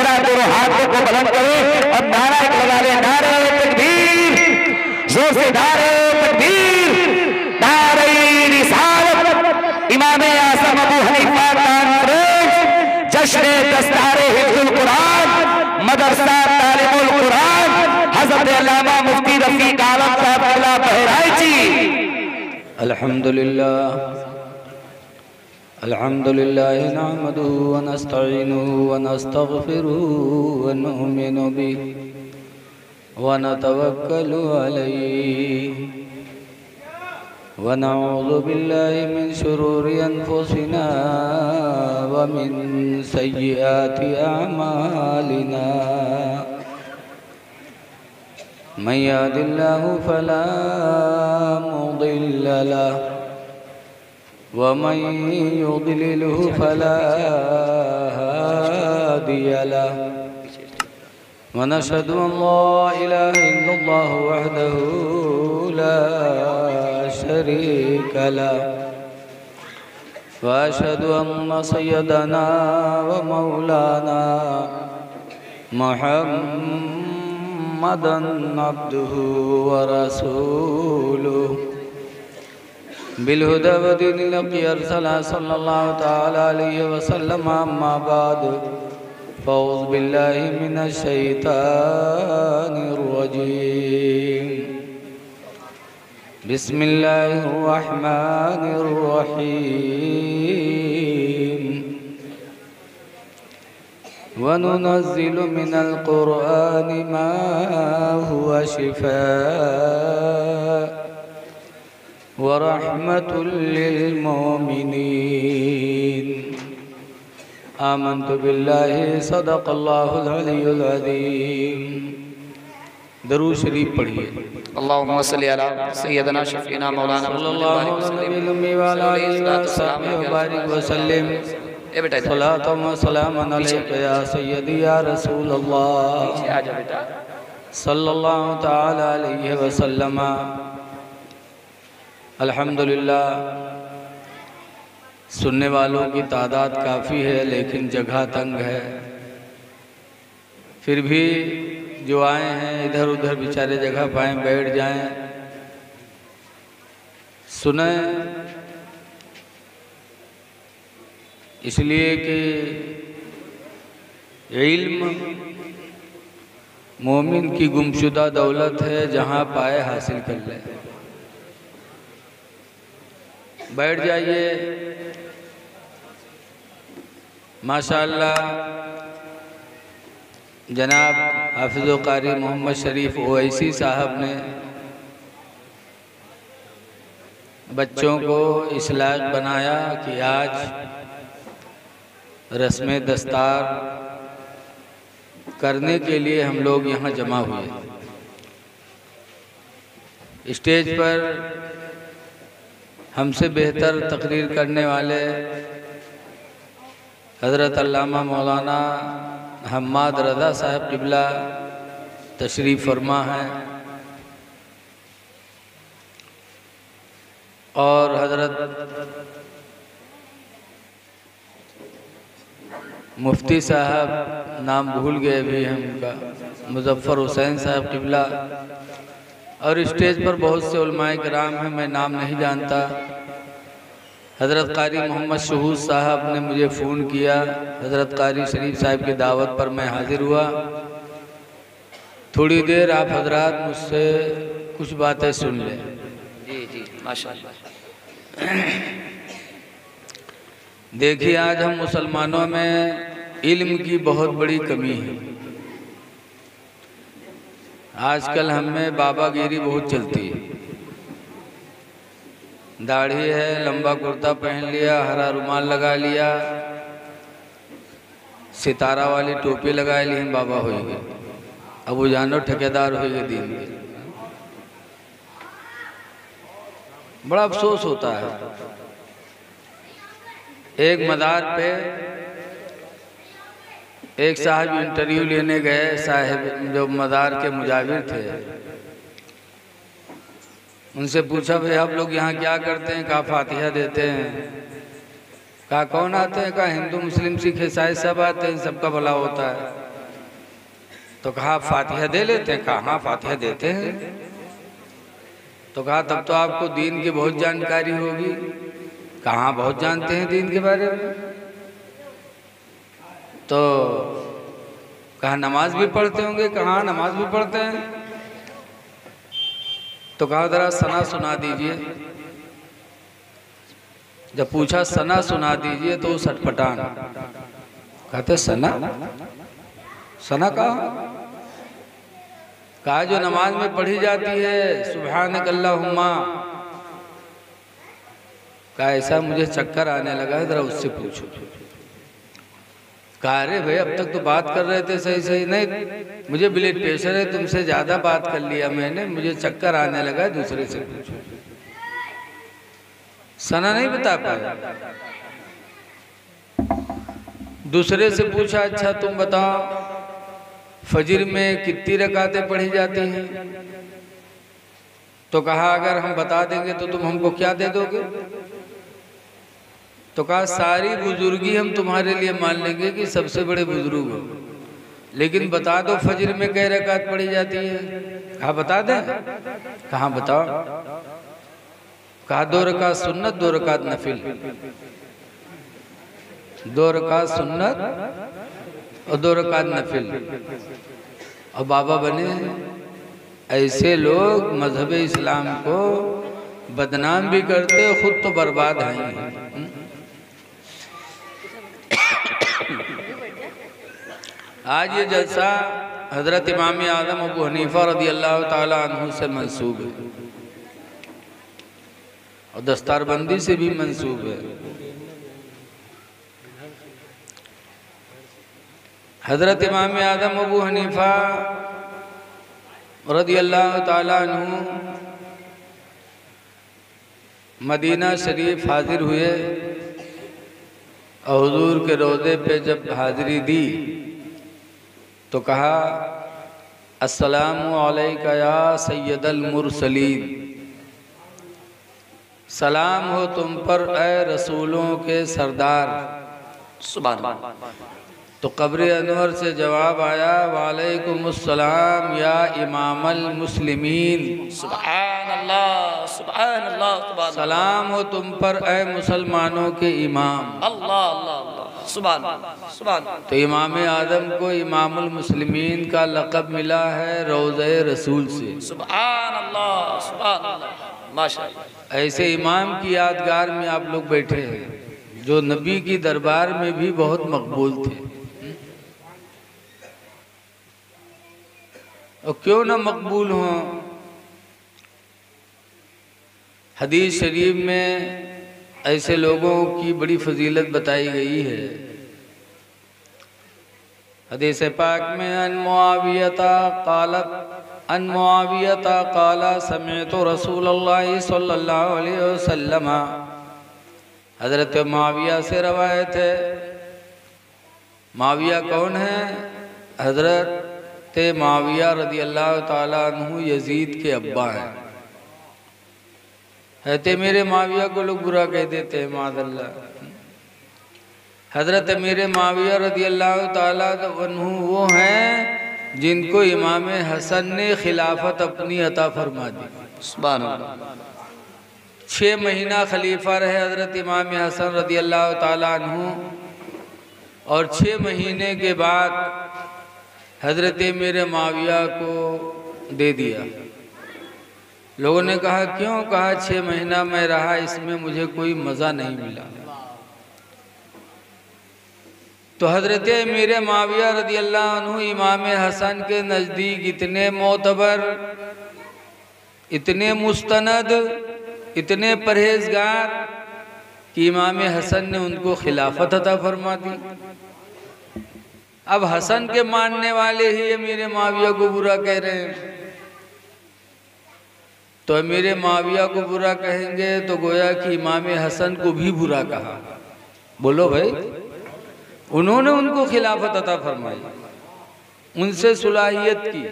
जरा दोनों हाथों को बुलंद करें और नारा एक लगा ले, नारे तकबीर, जोर से नारे तकबीर, नारे रिसालत। इमाम आज़म अबू हनीफा कॉन्फ्रेंस जश्न दस्तारे हिफ्जुल कुरान मदरसा तालिमुल कुरान हज़रत अल्लामा मुफ्ती रफीक आलम साहब अल्लाह बहराइची। अल्हम्दुलिल्लाह नहमदुहु व नस्तईनुहु व नस्तगफिरुहु व नु'मिनु बिहि व नतवक्कलु अलैहि व नऊज़ु बिल्लाहि मिन शुरूरि अनफुसिना व मिन सय्यिआति अअमालिना। मन यहदिल्लाहु फला मुदिल्ल लहु व मन युद्लिलहु फला हादिय लहु व नशहदु अन ला इलाहा इल्लल्लाह वहदहु ला शरीक लहु व अशहदु अन्न सय्यदना व मौलाना मुहम्मदन अब्दुहु व रसूलुहु बिलहुदा व दीनिल हक़ अरसला सल्लल्लाहु तआला अलैहि वसल्लम। अम्मा बाद फ़अऊज़ु बिल्लाहि मिनश शैतानिर रजीम। बिस्मिल्लाहिर रहमानिर रहीम। व नुनज़्ज़िलु मिनल क़ुरआनि मा हुवा शिफ़ाअ व रहमतुल लिल मोमिनीन। आमन्तु बिल्लाहि सदक़ल्लाहुल अलियुल अज़ीम। दरूद शरीफ पढ़िए। अल्लाहुम्मा सल्लि अला सय्यदना शफ़ीना मौलाना सल्लल्लाहु अलैहि व सल्लम। ए बेटा सलातु व सलामुन अलैका या सय्यदी या रसूलल्लाह आजा बेटा सल्लल्लाहु तआला अलैहि वसल्लम। अल्हम्दुलिल्लाह सुनने वालों की तादाद काफ़ी है, लेकिन जगह तंग है। फिर भी जो आए हैं इधर उधर बेचारे जगह पाएं, बैठ जाएं, सुने, इसलिए कि इल्म मोमिन की गुमशुदा दौलत है, जहाँ पाए हासिल कर ले। बैठ जाइए। माशाअल्लाह जनाब हाफिज़ कारी मोहम्मद शरीफ ओवैसी साहब ने बच्चों को इस लायक बनाया कि आज रस्म दस्तार करने के लिए हम लोग यहाँ जमा हुए। स्टेज पर हमसे बेहतर तकरीर करने वाले हज़रत अल्लामा मौलाना हम्माद रज़ा साहब क़िबला तशरीफ़ फरमा हैं और हज़रत मुफ्ती साहब, नाम भूल गए भी हम उनका, मुज़फ़्फ़र हुसैन साहब क़िबला, और स्टेज पर बहुत से उलमाए किराम हैं, मैं नाम नहीं जानता। हज़रत कारी मोहम्मद शहूद साहब ने मुझे फ़ोन किया, हज़रत कारी शरीफ साहब की दावत पर मैं हाज़िर हुआ। थोड़ी देर आप हजरात मुझसे कुछ बातें सुन लें। जी जी माशाअल्लाह। देखिए, आज हम मुसलमानों में इल्म की बहुत बड़ी कमी है। आजकल हम में बाबागिरी बहुत चलती है। दाढ़ी है, लंबा कुर्ता पहन लिया, हरा रुमाल लगा लिया, सितारा वाली टोपी लगा ली, हम बाबा हो गए। अब वो जानो ठेकेदार हो गए दीन के। बड़ा अफसोस होता है। एक मदार पे एक साहब इंटरव्यू लेने गए, साहब जो मदार के मुजाविर थे, उनसे पूछा भाई आप लोग यहाँ क्या करते हैं? कहा फातिहा देते हैं। कहा कौन आते हैं? कहा हिंदू मुस्लिम सिख ईसाई सब आते हैं, सबका भला होता है। तो कहा फातिहा दे लेते हैं। कहा हाँ फातिहा देते हैं। तो कहा तब तो आपको दीन की बहुत जानकारी होगी। कहा बहुत जानते हैं दीन के बारे में। तो कहा नमाज भी पढ़ते होंगे। कहा नमाज भी पढ़ते हैं। तो कहा जरा सना सुना दीजिए। जब पूछा सना सुना दीजिए तो सटपटान कहते सना सना कहा जो नमाज में पढ़ी जाती है सुब्हानक अल्लाहुम्मा। कहा ऐसा मुझे चक्कर आने लगा है, जरा उससे पूछो। कहा अरे भाई अब तक तो बात कर रहे थे सही सही। नहीं मुझे ब्लड प्रेशर है, तुमसे ज्यादा बात कर लिया मैंने, मुझे चक्कर आने लगा है, दूसरे से पूछो। सना नहीं बता पाया। दूसरे से पूछा अच्छा तुम बताओ फजर में कितनी रकातें पढ़ी जाती हैं। तो कहा अगर हम बता देंगे तो तुम हमको क्या दे दोगे। तो कहा सारी बुजुर्गी हम तुम्हारे लिए मान लेंगे कि सबसे बड़े बुजुर्ग हो, लेकिन बता दो फजर में कै रकात पढ़ी जाती है। कहा बता दें। कहा बताओ। कहा 2 रकात सुन्नत 2 रकात नफिल। 2 रकात सुन्नत और 2 रकात नफिल। और बाबा बने। ऐसे लोग मजहब इस्लाम को बदनाम भी करते, खुद तो बर्बाद हैं। आज ये जलसा हजरत इमाम आज़म अबू हनीफा रज़ी अल्लाह ताला अन्हु से मंसूब है और दस्तारबंदी से भी मंसूब है। हजरत इमाम आज़म अबू हनीफा रज़ी अल्लाह ताला अन्हु मदीना शरीफ हाजिर हुए और हुजूर के रोज़े पे जब हाजिरी दी तो कहा अस्सलामु अलैका या सय्यदल मुरसलीन। सलाम हो तुम पर ए रसूलों के सरदार। सुभान अल्लाह। तो कब्र अनवर से जवाब आया वालेकुमुस्सलाम या इमामल मुस्लिमीन। सुभान अल्लाह सुभान अल्लाह। सलाम हो तुम पर ए मुसलमानों के इमाम। अल्लाह अल्लाह अल्लाह। सुभान सुभान। तो इमाम आज़म को इमामुल मुस्लिमीन का लक़ब मिला है रोज़े रसूल से। सुभान अल्लाह सुभान अल्लाह माशाअल्लाह। ऐसे इमाम की यादगार में आप लोग बैठे हैं जो नबी की दरबार में भी बहुत मकबूल थे। और क्यों ना मकबूल हो। हदीस शरीफ में ऐसे लोगों की बड़ी फजीलत बताई गई है। हदीस पाक में अन मुआवियता काला समेतो रसूलुल्लाह सल्लल्लाहु अलैहि वसल्लम। हजरत मुआविया से रवायत है। मुआविया कौन है? हजरत मुआविया रज़ी अल्लाह ताला अन्हु यजीद के अब्बा हैं। कहते मेरे मुआविया को लोग बुरा कह देते हैं माज़अल्लाह। हजरत मेरे मुआविया रज़ी अल्लाह ताला अन्हु वो हैं जिनको इमाम हसन ने खिलाफत अपनी अता फरमा दी। सुभान अल्लाह। 6 महीना खलीफा रहे हजरत इमाम हसन रज़ी अल्लाह ताला अन्हु और 6 महीने के बाद हजरत मेरे मुआविया को दे दिया। लोगों ने कहा क्यों? कहा 6 महीना मैं रहा, इसमें मुझे कोई मज़ा नहीं मिला। तो हजरत मेरे मुआविया रज़ी अल्लाह अन्हु इमाम हसन के नज़दीक इतने मोतबर, इतने मुस्तनद, इतने परहेजगार कि इमाम हसन ने उनको खिलाफत अता फरमा दी। अब हसन के मानने वाले ही मेरे मुआविया को बुरा कह रहे हैं। तो मेरे मुआविया को बुरा कहेंगे तो गोया कि इमाम हसन को भी बुरा कहा। बोलो भाई, उन्होंने उनको खिलाफत अता फरमाई, उनसे सुलाहियत की।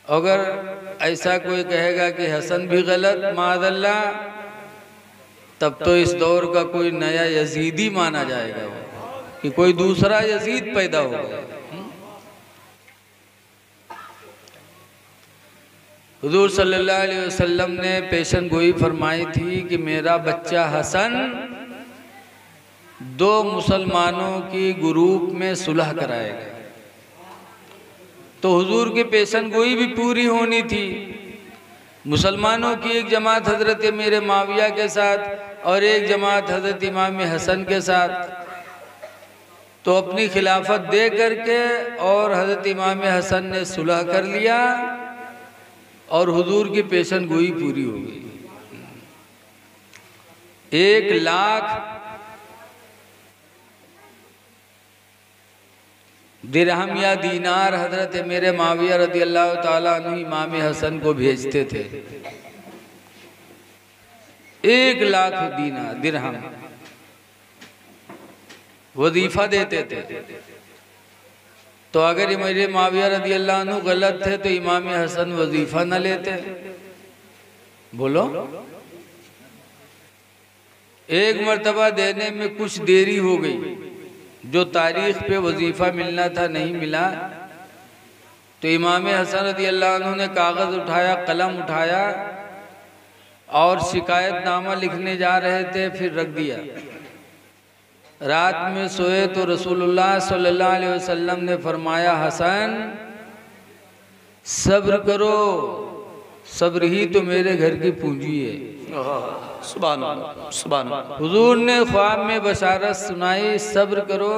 अगर ऐसा कोई कहेगा कि हसन भी गलत माज़अल्लाह, तब तो इस दौर का कोई नया यजीदी माना जाएगा। कि कोई दूसरा यजीद पैदा हो गया। हुजूर सल्लल्लाहु अलैहि वसल्लम ने पेशन गोई फरमाई थी कि मेरा बच्चा हसन 2 मुसलमानों की ग्रुप में सुलह कराएगा। तो हुजूर की पेशन गोई भी पूरी होनी थी। मुसलमानों की एक जमात हजरत मेरे माविया के साथ और एक जमात हजरत इमाम हसन के साथ। तो अपनी खिलाफत दे करके और हजरत इमाम हसन ने सुलह कर लिया और हुजूर की पेशन गोई पूरी हो गई। 1 लाख दिरहम या दीनार हजरत मेरे माविया रदी अल्लाह ताला अन्हु इमाम हसन को भेजते थे। 1 लाख दीनार दिरहम वजीफा देते थे। तो अगर मेरे माविया रदी अल्लाह अन्हु गलत थे तो इमाम हसन वजीफा न लेते। बोलो, एक मर्तबा देने में कुछ देरी हो गई, जो तारीख पे वजीफा मिलना था नहीं मिला। तो इमाम हसन रदी अल्लाह अन्हु ने कागज़ उठाया, कलम उठाया और शिकायतनामा लिखने जा रहे थे, फिर रख दिया। रात में सोए तो रसूलुल्लाह सल्लल्लाहु अलैहि वसल्लम ने फरमाया, हसन सब्र करो, सब्र ही तो मेरे घर की पूंजी है। सुभान अल्लाह, सुभान अल्लाह। हुजूर ने ख्वाब में बशारत सुनाई, सब्र करो।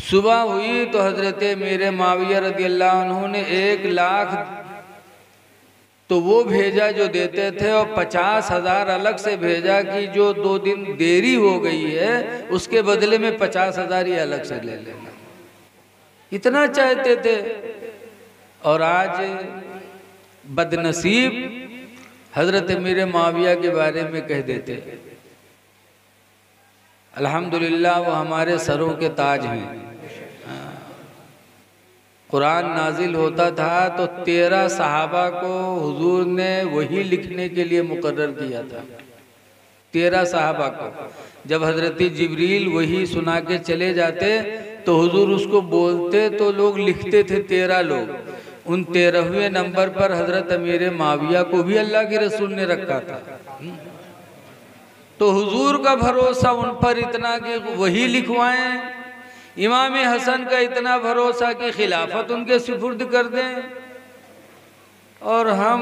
सुबह हुई तो हजरत मेरे माविया रदी अल्लाह अन्हु ने 1 लाख तो वो भेजा जो देते थे, और 50,000 अलग से भेजा कि जो 2 दिन देरी हो गई है उसके बदले में 50,000 ही अलग से ले लेना। इतना चाहते थे। और आज बदनसीब हजरत मेरे माविया के बारे में कह देते। अल्हम्दुलिल्लाह वो हमारे सरों के ताज हैं। कुरान नाजिल होता था तो 13 सहाबा को हुजूर ने वही लिखने के लिए मुकर्रर किया था। 13 सहाबा को जब हजरत जिब्रील वही सुना के चले जाते तो हुजूर उसको बोलते तो लोग लिखते थे 13 लोग। उन 13वें नंबर पर हजरत अमीर माविया को भी अल्लाह के रसूल ने रखा था। तो हुजूर का भरोसा उन पर इतना कि वही लिखवाएं। इमाम हसन का इतना भरोसा कि खिलाफत उनके सुपुर्द कर दें। और हम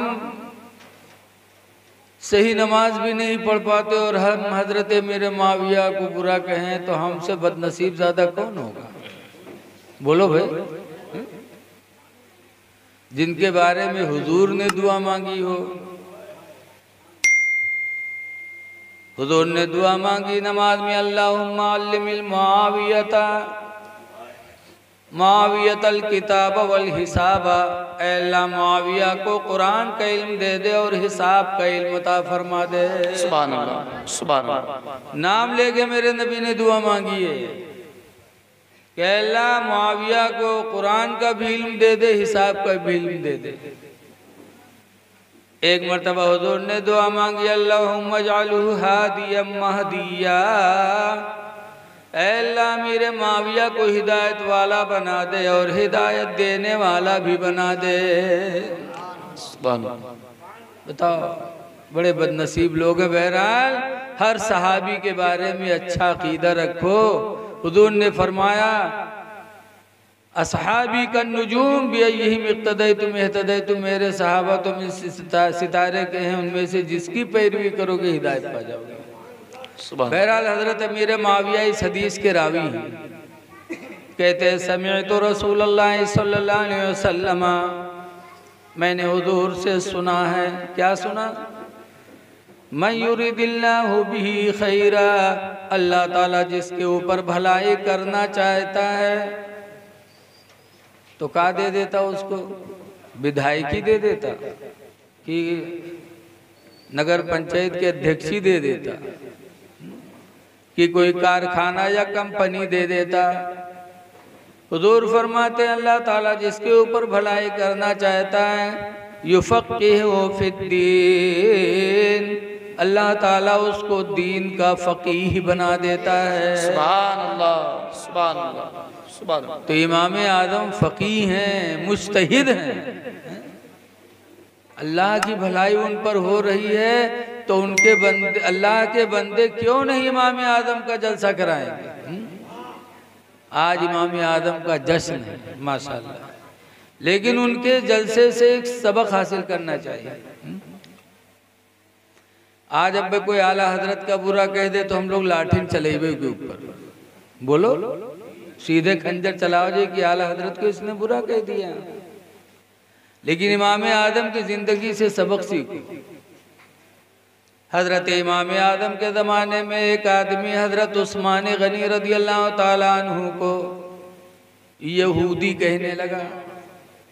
सही नमाज भी नहीं पढ़ पाते और हम हजरत मेरे माविया को बुरा कहें तो हमसे बदनसीब ज़्यादा कौन होगा? बोलो भाई। जिनके बारे में हुजूर ने दुआ मांगी हो। हुजूर ने दुआ मांगी नमाज में, अल्लाहुम्मा अल्लिमिल मुआवियता मुआवियतल किताब वल हिसाबा। अल्लाह मुआविया को कुरान का इल्म दे दे और हिसाब का इल्म अता फरमा दे। सुभान अल्लाह, सुभान अल्लाह। नाम लेके मेरे नबी ने दुआ मांगी है कि अल्लाह मुआविया को कुरान का भी इल्म दे दे, हिसाब का भी इल्म दे दे। एक मरतबा हुजूर ने दुआ मांगी, अल्लाहुम्मा जअलहु हादियम महदिया। अल्लाह मेरे माविया को हिदायत वाला बना दे और हिदायत देने वाला भी बना दे। बताओ, बड़े बदनसीब लोग हैं। बहरहाल हर सहाबी के बारे में अच्छा अकीदा रखो। हुजूर ने फरमाया, असहाबी का नुजूम भी यही इक्तदाई तुम एहतदाई तुम, मेरे सहाबा तुम सितारे के हैं, उनमें से जिसकी पैरवी करोगे हिदायत पा जाओगे। बहरहाल हजरत अमीर माविया इस हदीस के रावी हैं। कहते हैं, समिअतु रसूलुल्लाह सल्लल्लाहु अलैहि वसल्लम, मैंने हुजूर से सुना है। क्या सुना? मन युरिदिल्लाहु बिही खैरा, अल्लाह ताला जिसके ऊपर भलाई करना चाहता है तो क्या दे देता उसको? विधायकी दे देता कि नगर पंचायत के अध्यक्षी दे देता कि कोई कारखाना या कंपनी दे देता। हुजूर फरमाते हैं, अल्लाह ताला जिसके ऊपर भलाई करना चाहता है युफ़क़्क़िहु फ़िद्दीन, अल्लाह ताला उसको दीन का फ़क़ीह बना देता है। सुभान अल्लाह, सुभान अल्लाह, सुभान अल्लाह। तो इमाम आदम फ़कीह हैं, मुज्तहिद हैं। अल्लाह की भलाई उन पर हो रही है तो उनके बंदे, अल्लाह के बंदे क्यों नहीं इमाम आदम का जलसा कराएंगे? आज इमाम आदम का जश्न है माशाअल्लाह, लेकिन उनके जलसे से एक सबक हासिल करना चाहिए। आज अब कोई आला हजरत का बुरा कह दे तो हम लोग लाठी चलेबे के ऊपर, बोलो सीधे खंजर चलाओ जी कि आला हजरत को इसने बुरा कह दिया। लेकिन इमाम आदम की जिंदगी से सबक सीखो। हजरत इमाम आदम के ज़माने में एक आदमी हजरत उस्मान गनी रदी अल्लाह ताला अन्हु को यहूदी कहने लगा।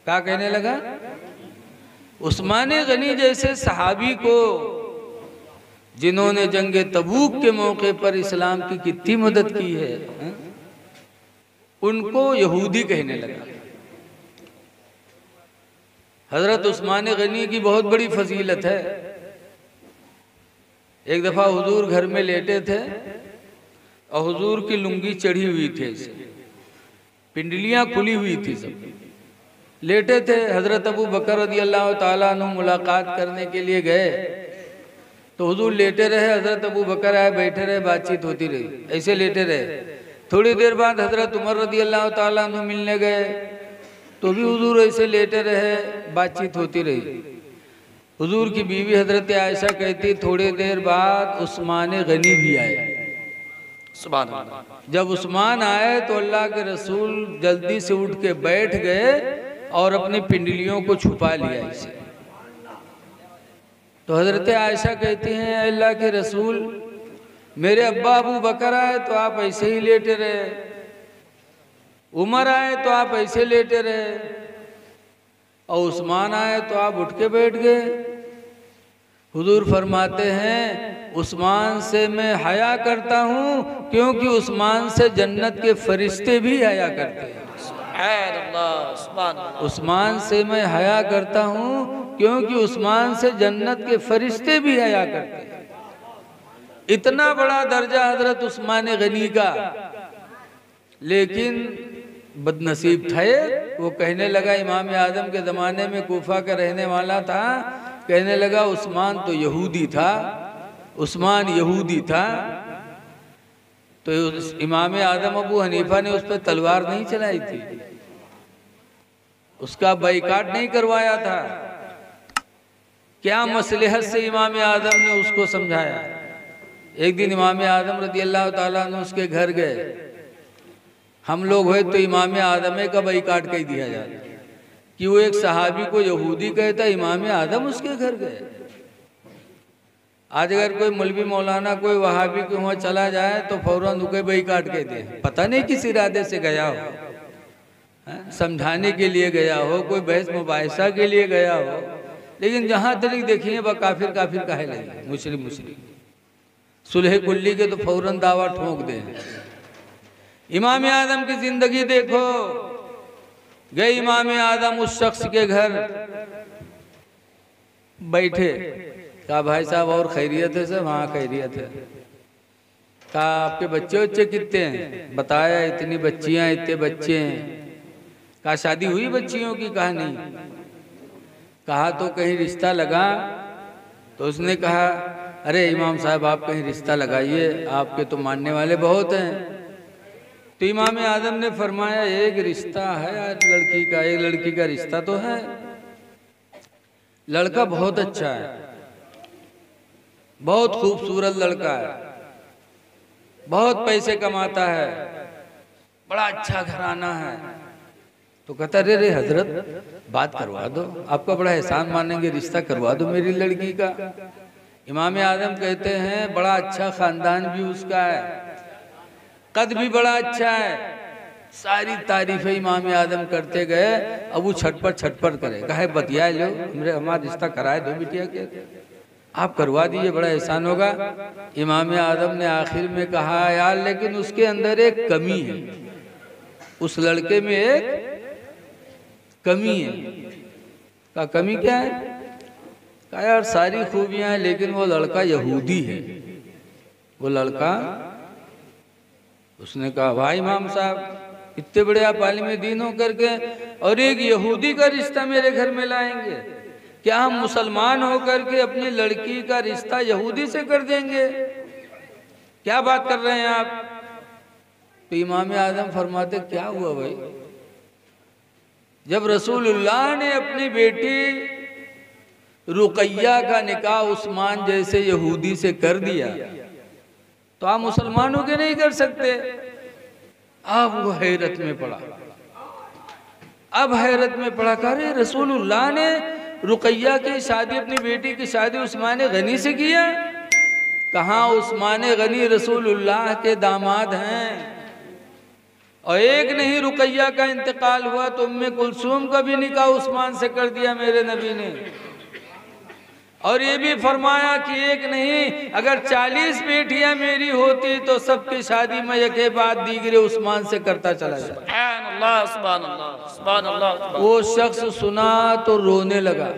क्या कहने लगा? उस्मान गनी जैसे सहाबी को जिन्होंने जंगे तबूक के मौके पर इस्लाम की कितनी मदद की है, उनको यहूदी कहने लगा। हजरत उस्मान गनी की बहुत बड़ी फजीलत है। एक दफ़ा हुजूर घर में लेटे थे और हुजूर की लुंगी चढ़ी हुई थी, पिंडलियाँ खुली हुई थी, सब लेटे थे। हजरत अबू बकर रज़ी अल्लाह ताला अन्हु मुलाकात करने के लिए गए तो हुजूर लेटे रहे, हजरत अबू बकर आए, बैठे रहे, बातचीत होती रही, ऐसे लेटे रहे। थोड़ी देर बाद हजरत उमर रज़ी अल्लाह ताला अन्हु मिलने गए तो भी हुजूर ऐसे लेटे रहे, बातचीत होती रही। हुजूर की बीवी हजरत आयशा कहती थोड़ी देर बाद उस्मान गनी भी आए। सुभान अल्लाह। जब उस्मान आए तो अल्लाह के रसूल जल्दी से उठ के बैठ गए और अपनी पिंडलियों को छुपा लिया इसे। तो हजरत आयशा कहती हैं अल्लाह के रसूल, मेरे अब्बा अबू बकर आए तो आप ऐसे ही लेटे रहे, उमर आए तो आप ऐसे लेटे रहे, और उस्मान आए तो आप उठ के बैठ गए। हुजूर फरमाते हैं उस्मान से मैं हया करता हूँ क्योंकि उस्मान से जन्नत के फरिश्ते भी हया करते हैं। उस्मान से मैं हया करता हूँ क्योंकि उस्मान से जन्नत के फरिश्ते भी हया करते हैं। इतना बड़ा दर्जा हजरत उस्मान गनी का, लेकिन बदनसीब थे वो। कहने लगा, इमाम आदम के ज़माने में कूफा का रहने वाला था, कहने लगा उस्मान तो यहूदी था, उस्मान यहूदी था। तो इमाम आदम अबू हनीफा ने उस पर तलवार नहीं चलाई थी, उसका बाइकाट नहीं करवाया था। क्या मसलहत से इमाम आदम ने उसको समझाया। एक दिन इमाम आदम रज़ी अल्लाह ताला अन्हु उसके घर गए। हम लोग हुए तो इमाम आदम का बाइकाट कह दिया जाता कि वो एक सहाबी को यहूदी कहता, इमाम आदम उसके घर गए। आज अगर कोई मौलवी मौलाना कोई वहाबी के वहाँ चला जाए तो फौरन उके बाइकाट कहते हैं। पता नहीं किस इरादे से गया हो, समझाने के लिए गया हो, कोई बहस मुबाहिसा के लिए गया हो, लेकिन जहाँ तक देखिए वह काफिर काफिर काहे लगे, मुशरिक मुशरिक। सुलह कुल्ली के तो फौरन दावा ठोक दे। इमाम आदम की जिंदगी देखो। गए इमाम आदम उस शख्स के घर, बैठे, कहा भाई साहब और खैरियत है? सब हाँ खैरियत है। कहा आपके बच्चे बच्चे कितने हैं? बताया इतनी बच्चियां इतने बच्चे हैं। कहा शादी हुई बच्चियों की? कहा नहीं। कहा तो कहीं रिश्ता लगा? तो उसने कहा अरे इमाम साहब आप कहीं रिश्ता लगाइए, आपके तो मानने वाले बहुत हैं। तो इमाम आदम ने फरमाया एक रिश्ता है लड़की का, एक लड़की का रिश्ता तो है। लड़का बहुत अच्छा है, बहुत खूबसूरत लड़का है, बहुत पैसे कमाता है, बड़ा अच्छा घराना है। तो कहता रे हजरत बात करवा दो, आपका बड़ा एहसान मानेंगे, रिश्ता करवा दो मेरी लड़की का। इमाम आदम कहते हैं बड़ा अच्छा खानदान भी उसका है, कद भी बड़ा अच्छा है। सारी तारीफें इमाम आदम करते गए। अब वो छटपट करे, कहे बतिया लो मेरे, हमारा रिश्ता कराए दो बिटिया के, आप करवा दीजिए, बड़ा एहसान होगा। इमाम आदम ने आखिर में कहा यार लेकिन उसके अंदर एक कमी है, उस लड़के में एक कमी है। का कमी क्या है? कहा यार सारी खूबियां हैं लेकिन वो लड़का यहूदी है, वो लड़का उसने कहा भाई इमाम साहब इतने बड़े आप आलिम दीन हो करके और एक यहूदी का रिश्ता मेरे घर में लाएंगे, क्या हम मुसलमान होकर के अपनी लड़की का रिश्ता यहूदी से कर देंगे? क्या बात कर रहे हैं आप? तो इमाम आदम फरमाते क्या हुआ भाई, जब रसूलुल्लाह ने अपनी बेटी रुकैया का निकाह उस्मान जैसे यहूदी से कर दिया तो आप मुसलमानों के नहीं कर सकते। अब वो हैरत में पड़ा, अब हैरत में पड़ा, कह रहे रसूलुल्लाह ने रुकैया की शादी, अपनी बेटी की शादी उस्मान गनी से किया? कहाँ उस्मान गनी रसूलुल्लाह के दामाद हैं, और एक नहीं रुकैया का इंतकाल हुआ तो उम्मे कुलसूम का भी निकाह उस्मान से कर दिया मेरे नबी ने। और ये भी फरमाया कि एक नहीं अगर 40 बेटियां मेरी होती तो सबकी शादी में एक के बाद दीगरे उस्मान से करता चला जाता। सुभान अल्लाह, सुभान अल्लाह, सुभान अल्लाह। वो शख्स सुना तो रोने लगा,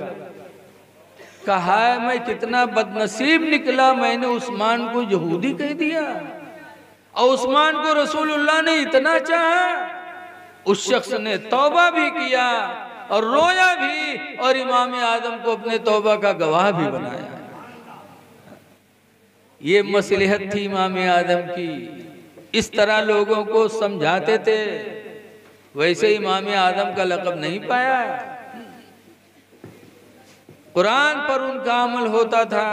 कहा मैं कितना बदनसीब निकला, मैंने उस्मान को यहूदी कह दिया और उस्मान को रसूलुल्लाह ने इतना चाहा। उस शख्स ने तौबा भी किया और रोया भी और इमाम आदम को अपने तौबा का गवाह भी बनाया। ये मसलहत थी इमाम आदम की, इस तरह लोगों को समझाते थे। वैसे इमाम आदम का लक़ब नहीं पाया, कुरान पर उनका अमल होता था।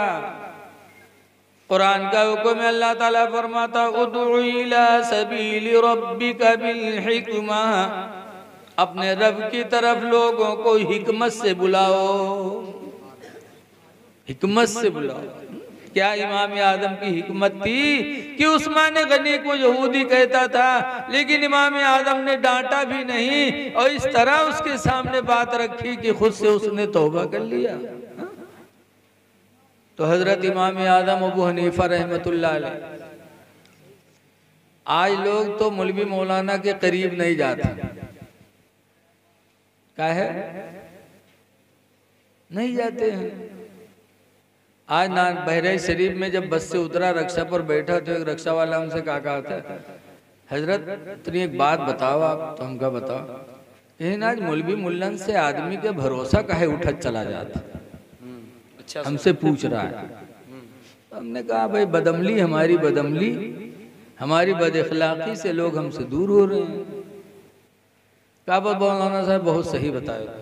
कुरान का हुक्म है, अल्लाह ताला फरमाता उदउ इला सबीली रब्बिका बिल हिक्मा, अपने रब की तरफ लोगों को हिकमत से बुलाओ, हिकमत से बुलाओ। क्या इमाम आदम की हिकमत थी कि उस्मान गनी को यहूदी कहता था, लेकिन इमाम आदम ने डांटा भी नहीं और इस तरह उसके सामने बात रखी कि खुद से उसने तौबा कर लिया। तो हजरत इमाम आदम अबू हनीफा रहमतुल्लाह अलैह, आज लोग तो मौलवी मौलाना के करीब नहीं जाते, क्या है नहीं जाते हैं। आज ना बहराइच शरीफ में जब बस से उतरा, रक्षा पर बैठा तो एक रक्षा वाला हमसे कहा था हजरत इतनी एक बात बताओ आप। तो हम कहा बताओ, लेकिन आज मौलवी मुल्लन से आदमी के भरोसा काहे उठत चला जाता, हमसे पूछ रहा है। तो हमने कहा भाई बदअमली, हमारी बदअमली, हमारी बदअखलाकी से लोग हमसे दूर हो रहे हैं। काबा मौलाना साहब बहुत सही बताया,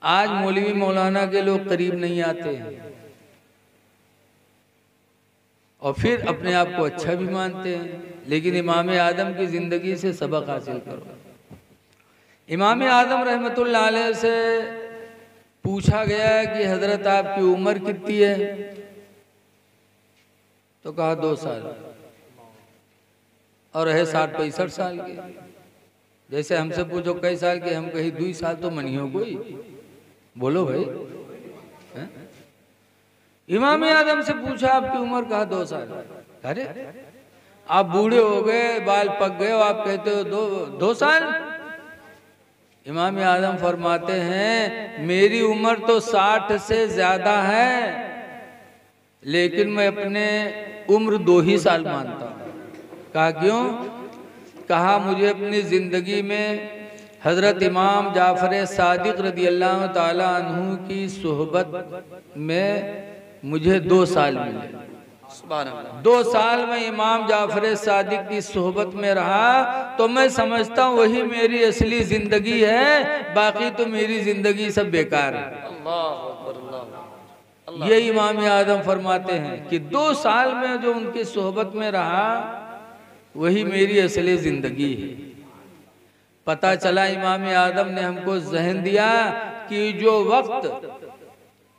आज मौलवी मौलाना के लोग करीब नहीं आते हैं और फिर अपने आप को अच्छा भी मानते हैं। लेकिन इमाम आदम की जिंदगी से सबक हासिल करो। इमाम आदम रहमतुल्लाह अलैह से पूछा गया है कि हजरत आपकी उम्र कितनी है? तो कहा 2 साल, और है 60-65 साल के। जैसे हमसे पूछो कई साल के, हम कहीं 2 साल तो मनियो कोई, बोलो भाई है? इमाम आदम से पूछा आपकी उम्र, कहा 2 साल। अरे आप बूढ़े हो गए, बाल पक गए, आप कहते हो 2 साल। इमाम आदम फरमाते हैं मेरी उम्र तो 60 से ज्यादा है, लेकिन मैं अपने उम्र 2 ही साल मानता हूँ। कहा क्यों? कहा मुझे अपनी जिंदगी में हजरत इमाम जाफर सादिक रदी अल्लाह ताला अन्हु की सोहबत में मुझे 2 साल मिले। 2 साल में इमाम जाफर सादिक की सोहबत में रहा तो मैं समझता हूँ वही मेरी असली जिंदगी है, बाकी तो मेरी जिंदगी सब बेकार है। ये इमाम आदम फरमाते हैं कि 2 साल में जो उनकी सोहबत में रहा वही मेरी असली जिंदगी है। पता चला इमाम आदम ने हमको ज़हन दिया कि जो वक्त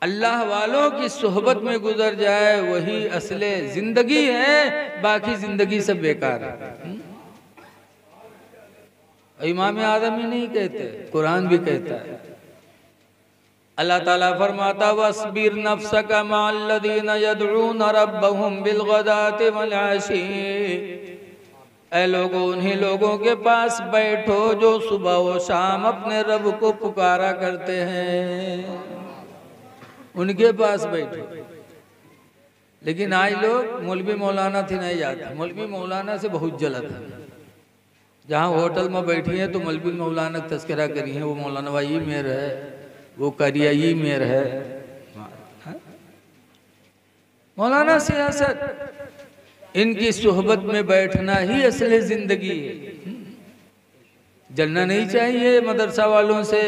अल्लाह वालों की सोहबत में गुजर जाए वही असले जिंदगी है, बाकी जिंदगी सब बेकार है। इमाम आदम ही नहीं कहते, कुरान भी कहता है। अल्लाह ताला फरमाता वस्बिर नफ्सका मअल्लज़ीना यदऊना रब्बहुम बिलगदाति वल आशी, ऐ लोगों उन्हीं लोगों के पास बैठो जो सुबह व शाम अपने रब को पुकारा करते हैं, उनके पास बैठो। लेकिन आज लोग मौलवी मौलाना थे नहीं जाते, मौलवी मौलाना से बहुत जलत है। जहाँ होटल में बैठी है तो मौलवी मौलाना तस्करा करी है, वो मौलाना भाई मेर है, वो करिया ये मेर है। मौलाना सियासत, इनकी सोहबत में बैठना ही असली जिंदगी है। जलना नहीं चाहिए मदरसा वालों से,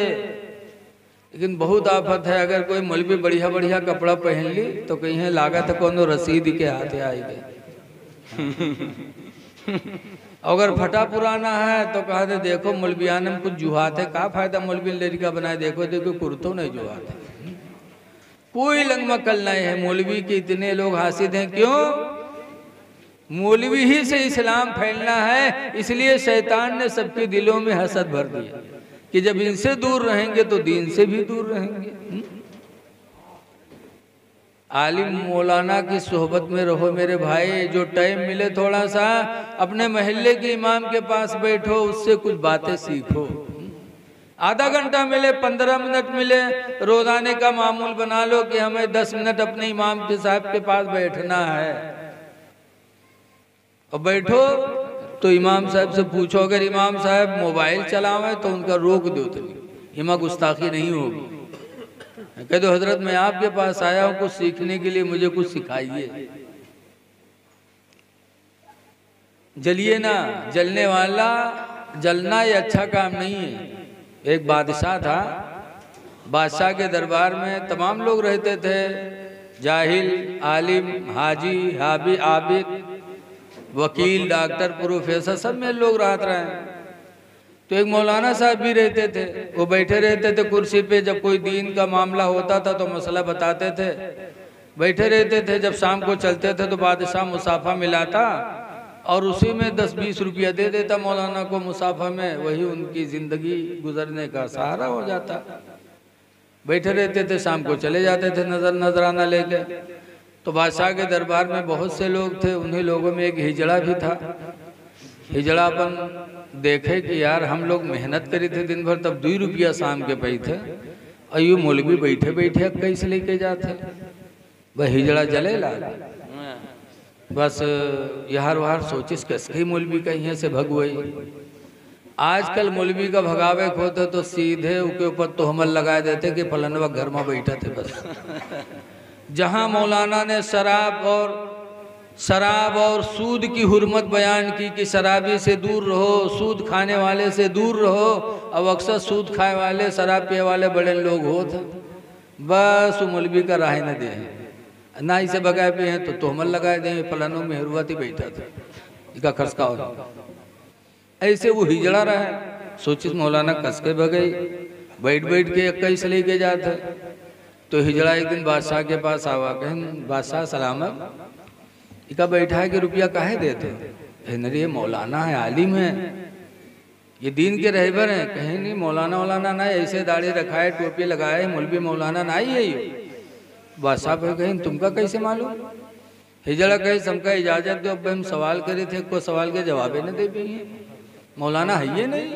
लेकिन बहुत आफत है। अगर कोई मौलवी बढ़िया बढ़िया कपड़ा पहन ली तो कहीं लागत है कौन रसीद के हाथे आएगी। अगर फटा पुराना है तो कहा थे देखो मौलवियान में कुछ जुहात है, का फायदा मौलवी लड़का बनाए, देखो देखो कुर्तो नहीं जुहात है। कोई लंग मकल नहीं है। मौलवी के इतने लोग हासिद हैं, क्यों? मौलवी ही से इस्लाम फैलना है, इसलिए शैतान ने सबके दिलों में हसद भर दिया कि जब इनसे दूर रहेंगे तो दीन से भी दूर रहेंगे। आलिम मौलाना की सोहबत में रहो मेरे भाई। जो टाइम मिले थोड़ा सा अपने महल्ले के इमाम के पास बैठो, उससे कुछ बातें सीखो। आधा घंटा मिले, 15 मिनट मिले, रोजाने का मामूल बना लो कि हमें 10 मिनट अपने इमाम के साहब के पास बैठना है। और बैठो तो इमाम साहब से पूछो, अगर इमाम साहब मोबाइल चलावें तो उनका रोक दो, तो इमा गुस्ताखी नहीं होगी। कह दो हजरत मैं आपके पास आया हूं कुछ सीखने के लिए, मुझे कुछ सिखाइए। जलिए ना, जलने वाला जलना ये अच्छा काम नहीं है। एक बादशाह था, बादशाह के दरबार में तमाम लोग रहते थे, जाहिल, आलिम, हाजी, हाबी, आबिद, वकील, डॉक्टर, प्रोफेसर, सब में लोग राहत रहे। तो एक मौलाना साहब भी रहते थे, वो बैठे रहते थे कुर्सी पे। जब कोई दीन का मामला होता था तो मसला बताते थे, बैठे रहते थे। जब शाम को चलते थे तो बादशाह मुसाफा मिलाता और उसी में 10-20 रुपया दे देता मौलाना को मुसाफा में, वही उनकी जिंदगी गुजरने का सहारा हो जाता। बैठे रहते थे, शाम को चले जाते थे नजराना लेके। तो बादशाह के दरबार में बहुत से लोग थे, उन्हीं लोगों में एक हिजड़ा भी था। हिजड़ापन देखे कि यार हम लोग मेहनत करी थे दिन भर, तब 2 रुपया शाम के पाई थे, और यूँ मौलवी बैठे बैठे कैसे लेके जाते। वह हिजड़ा जले ला, बस यार वार सोचिस कैसे मौलवी कहीं से भगवई। आजकल मौलवी का भगावे खोते तो सीधे उसके ऊपर तोहमत लगा देते कि फलनवा घर में बैठा थे। बस जहां मौलाना ने शराब और सूद की हुर्मत बयान की कि शराबी से दूर रहो, सूद खाने वाले से दूर रहो, अब अक्सर सूद खाए वाले, शराब पिए वाले बड़े लोग होते, बस वो मौलवी का राह न दे, ना इसे भगाए पे हैं तो तोहमत लगाए दे फलानों में हरुआती बैठा था, इसका खर्च का हो। ऐसे वो हिजड़ा रहा है। सोचिस मौलाना कस के भगई, बैठ बैठ के कैसे लेके जाते। तो हिजड़ा एक दिन बादशाह के पास आवा, कहें बादशाह सलामत, इका बैठा है कि रुपया काहे देते। नरे ये मौलाना है, आलिम है, ये दीन के रहबर हैं। कहीं नहीं मौलाना वौलाना ना, ऐसे दाढ़ी रखाए, टोपी लगाए, मौलवी मौलाना ना ही है ये। बादशाह पे कहें तुमका कैसे मालूम। हिजड़ा कहे हमका इजाजत दो, अब हम सवाल करे थे, कोई सवाल के जवाब न दे पाइए, मौलाना है ये नहीं।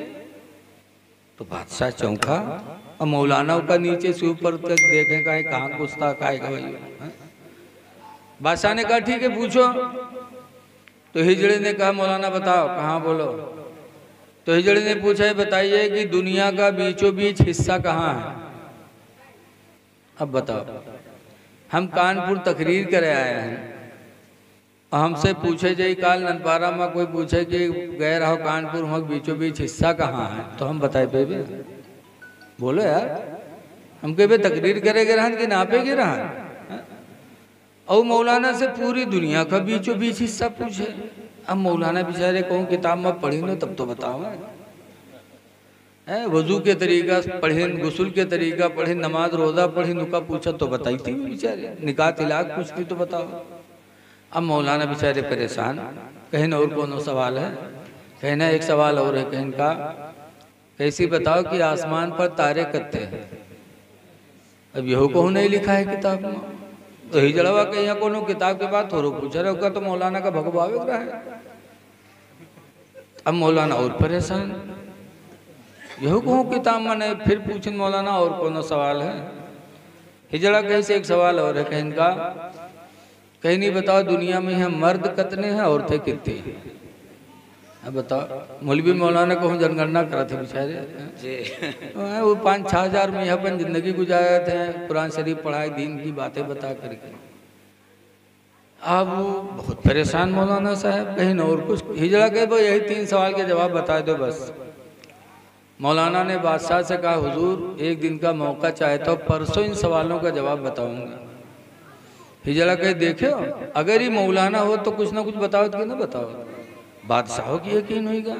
तो बादशाह चौंका, और मौलाना का नीचे से ऊपर तक देखें का कहाँ गुस्ता काहे का भाई। बादशाह ने कहा ठीक है पूछो। तो हिजड़े ने कहा मौलाना बताओ कहाँ बोलो। तो हिजड़े ने पूछा बताइए कि दुनिया का बीचों बीच हिस्सा कहाँ है। अब बताओ, हम कानपुर तकरीर करे आए हैं, हमसे पूछे जाए काल ननपारा में कोई पूछे कि गए रहो कानपुर में बीचों बीच हिस्सा कहाँ है, तो हम बताए बेबे बोलो यार, हम कहे तकरीर करेगे रहन कि नापेगे रहन। और मौलाना से पूरी दुनिया का बीचों बीच हिस्सा पूछे। अब मौलाना बेचारे कहूँ किताब में पढ़ी लो तब तो बताओ। वजू के तरीका पढ़े, गुस्ल के तरीका पढ़े, नमाज रोजा पढ़े, नुका पूछा तो बताई थी बेचारे, निकाह तिलाक पूछती तो बताओ। अब मौलाना बेचारे परेशान, कहीं और कौन सवाल है, कहना एक सवाल और है, कहीं का कैसी बताओ कि आसमान पर तारे कत्ते हैं। अब यहो कहूँ नहीं लिखा है किताब में। तो हिजड़वा के यहाँ कोनो किताब के बाद थोड़ा पूछा रहे होगा तो मौलाना का भगवावे रहा है। अब मौलाना और परेशान, यहो कहूँ किताब में नहीं, फिर पूछे मौलाना और कोनो सवाल है। हिजड़ा कहीं से एक सवाल और है, कहीं का कहीं नहीं बताओ दुनिया में हम मर्द कितने हैं औरतें कितनी हैं? अब बताओ, मौलवी मौलाना को हम जनगणना करा थे बेचारे जी। वो 5-6 हज़ार में अपन जिंदगी गुजारे थे, कुरान शरीफ पढ़ाई, दीन की बातें बता करके। अब वो बहुत परेशान मौलाना साहब, कहीं न और कुछ हिजड़ा के वो यही 3 सवाल के जवाब बता दो बस। मौलाना ने बादशाह से कहा, हुजूर एक दिन का मौका चाहे तो परसों इन सवालों का जवाब बताऊंगा। हिजड़ा कहे, देखो अगर ही मौलाना हो तो कुछ ना कुछ बताओ कि ना बताओ, बादशाहों की यकीन होगा।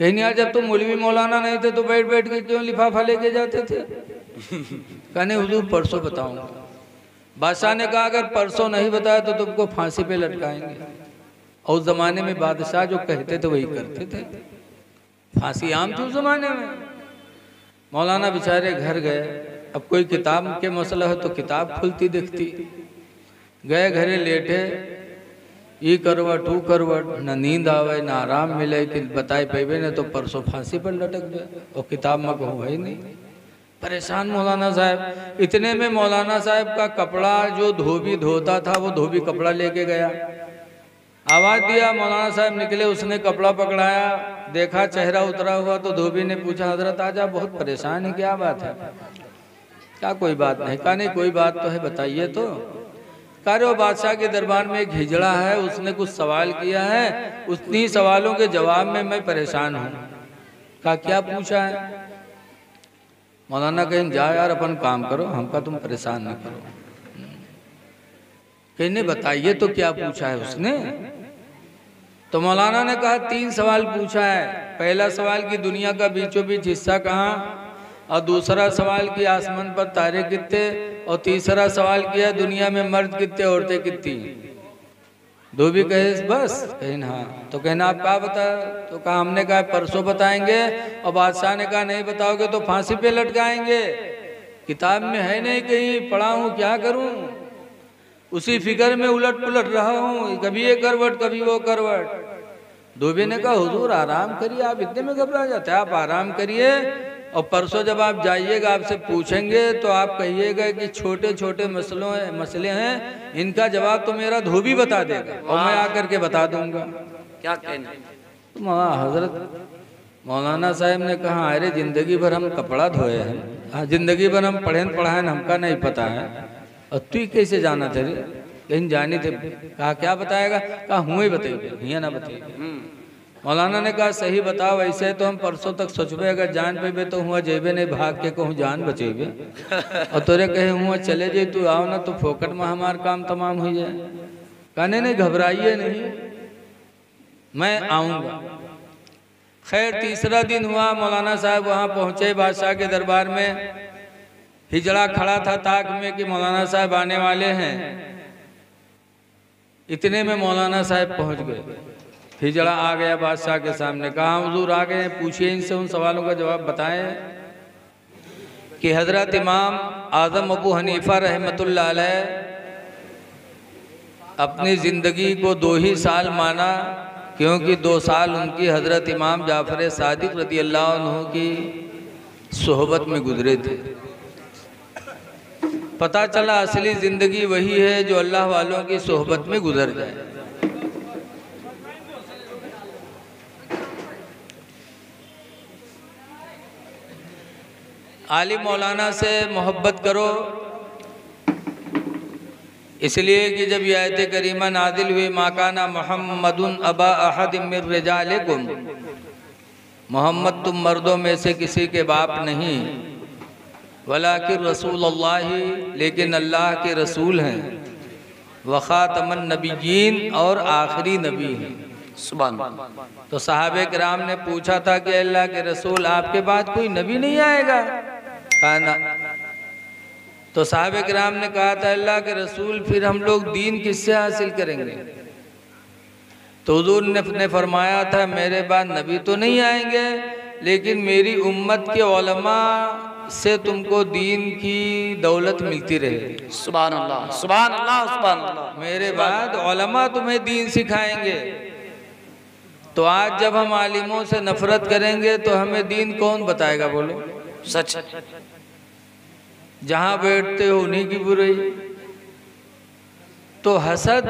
कहीं नहीं, यार जब तुम मौलवी मौलाना नहीं थे तो बैठ बैठ के क्यों लिफाफा लेके जाते थे? कहने हुजूर परसों बताऊंगा। बादशाह ने कहा, अगर परसों नहीं बताया तो तुमको फांसी पे लटकाएंगे। और उस जमाने में बादशाह जो कहते थे वही करते थे, फांसी आम थी उस जमाने में। मौलाना बेचारे घर गए, अब कोई किताब के मसला हो तो किताब खुलती दिखती, गए घरे लेटे, ई करवट ऊ करवट, न नींद आवे न आराम मिले कि बताए पेबे ने तो परसों फांसी पर लटक गए और किताब में कहूँ है नहीं। परेशान मौलाना साहब। इतने में मौलाना साहब का कपड़ा जो धोबी धोता था वो धोबी कपड़ा लेके गया, आवाज दिया, मौलाना साहब निकले, उसने कपड़ा पकड़ाया, देखा चेहरा उतरा हुआ तो धोबी ने पूछा, हजरत आजा बहुत परेशान है, क्या बात है? क्या कोई बात नहीं? कहा नहीं कोई बात तो है, बताइए तो। कह रहे हो बादशाह के दरबार में एक हिजड़ा है, उसने कुछ सवाल किया है, उतनी सवालों के जवाब में मैं परेशान हूँ। कहा क्या पूछा है? मौलाना कहीं जा यार अपन काम करो, हमका तुम परेशान न करो। कहने बताइए तो क्या पूछा है उसने? तो मौलाना ने कहा 3 सवाल पूछा है। पहला सवाल कि दुनिया का बीचों बीच हिस्सा कहाँ, और दूसरा सवाल कि आसमान पर तारे कितने, और तीसरा सवाल किया दुनिया में मर्द कितने औरतें कितनी। धोबी कहे बस? कहे हाँ। तो कहना आप क्या बता? तो कहा हमने कहा परसों बताएंगे, और बादशाह ने कहा नहीं बताओगे तो फांसी पे लटकाएंगे। किताब में है नहीं, कहीं पढ़ा हूँ, क्या करूँ? उसी फिक्र में उलट पुलट रहा हूँ, कभी ये करवट कभी वो करवट। धोबी ने कहा हुजूर आराम करिए, आप इतने में घबरा जाते हैं, आप आराम करिए, और परसों जब आप जाइएगा आपसे पूछेंगे तो आप कहिएगा कि छोटे छोटे मसले हैं, इनका जवाब तो मेरा धोबी बता देगा और मैं आकर के बता दूंगा। क्या कहना? तो हजरत मौलाना साहब ने कहा, अरे जिंदगी भर हम कपड़ा धोए हैं, हाँ जिंदगी भर हम पढ़े पढ़ाए, हमका नहीं पता है, और तू कैसे जाना थे? कहीं जानी थे? कहा क्या बताएगा? कहा हुए बताइए, ना बताइए। मौलाना ने कहा सही बताओ, ऐसे तो हम परसों तक सोचबे, अगर जान पेबे तो हुआ जेबे नहीं, भाग के कहूँ जान बचेबे, और तोरे कहे हुआ चले जाए, तू आओ ना तो फोकट में हमार काम तमाम हो जाए। कहने नहीं घबराइए नहीं, मैं आऊँगा। खैर तीसरा दिन हुआ, मौलाना साहब वहाँ पहुँचे बादशाह के दरबार में। हिजड़ा खड़ा था ताक में कि मौलाना साहब आने वाले हैं। इतने में मौलाना साहब पहुँच गए। हिजड़ा आ गया बादशाह के सामने, कहा हुजूर आ गए, पूछिए इनसे, उन सवालों का जवाब बताएं कि हजरत इमाम आजम अबू हनीफा रहमतुल्लाह अलैह अपनी ज़िंदगी को 2 ही साल माना, क्योंकि 2 साल उनकी हजरत इमाम जाफर सादिक रज़ी अल्लाह अन्हु की सोहबत में गुजरे थे। पता चला असली ज़िंदगी वही है जो अल्लाह वालों की सोहबत में गुजर जाए। आलिम मौलाना से मोहब्बत करो, इसलिए कि जब ये आयत करीमा नादिल हुई, माकाना मुहम्मदुन अबा अहद मिर रिजालिकुम, मोहम्मद तुम मर्दों में से किसी के बाप नहीं, वलाकिन रसूलुल्लाह, लेकिन अल्लाह के रसूल हैं, व खातमन नबिय्यीन, और आखिरी नबी हैं। सुभान। तो सहाबे किराम ने पूछा था कि अल्लाह के रसूल आपके बाद कोई नबी नहीं आएगा? कहा ना। तो सहाबे किराम ने कहा था अल्लाह के रसूल फिर हम लोग दीन किससे हासिल करेंगे? तो हुजूर ने फरमाया था मेरे बाद नबी तो नहीं आएंगे, लेकिन मेरी उम्मत के उलमा से तुमको दीन की दौलत मिलती रहे। सुभान अल्लाह, सुभान अल्लाह, सुभान अल्लाह। मेरे बाद उलमा तुम्हें दीन सिखाएंगे। तो आज जब हम आलिमों से नफरत करेंगे तो हमें दीन कौन बताएगा? बोलो सच। जहाँ बैठते हो उन्हीं की बुराई। तो हसद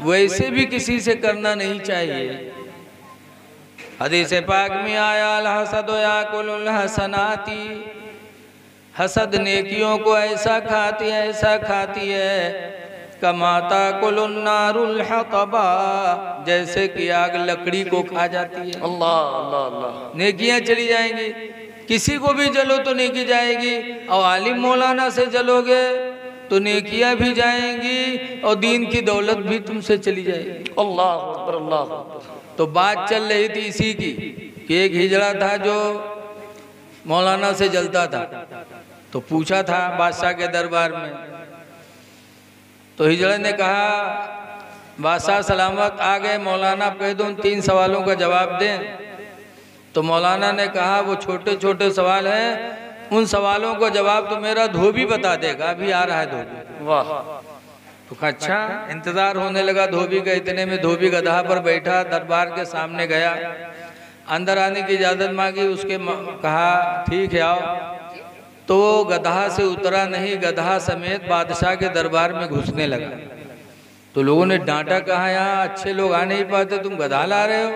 वैसे भी किसी से करना नहीं चाहिए। हदीस पाक में आया अल हसद याकुलुल हसनाती, हसद नेकियों को ऐसा खाती है कमाता कुलुन नारुल हतबा, जैसे कि आग लकड़ी को खा जाती है। अल्लाह अल्लाह अल्लाह। नेकियां चली जाएंगी, किसी को भी जलो तो नेकी जाएगी, और आलिम मौलाना से जलोगे तो नेकियां भी जाएंगी और दीन की दौलत भी तुमसे चली जाएगी। अल्लाह अकबर अल्लाह अकबर। तो बात चल रही थी इसी की कि एक हिजड़ा था जो मौलाना से जलता था, तो पूछा था बादशाह के दरबार में। तो हिजड़े ने कहा बादशाह सलामत आ गए, मौलाना कह दो 3 सवालों का जवाब दें। तो मौलाना ने कहा वो छोटे छोटे सवाल हैं, उन सवालों का जवाब तो मेरा धोबी बता देगा, अभी आ रहा है धोबी। वाह। तो कहा अच्छा। इंतजार होने लगा धोबी का, इतने में धोबी गधा पर बैठा दरबार के सामने गया, अंदर आने की इजाज़त मांगी, उसके कहा ठीक है आओ। तो वो गधा से उतरा नहीं, गधा समेत बादशाह के दरबार में घुसने लगा। तो लोगों ने डांटा, कहा यहाँ अच्छे लोग आ नहीं पाते, तुम गधा ला रहे हो।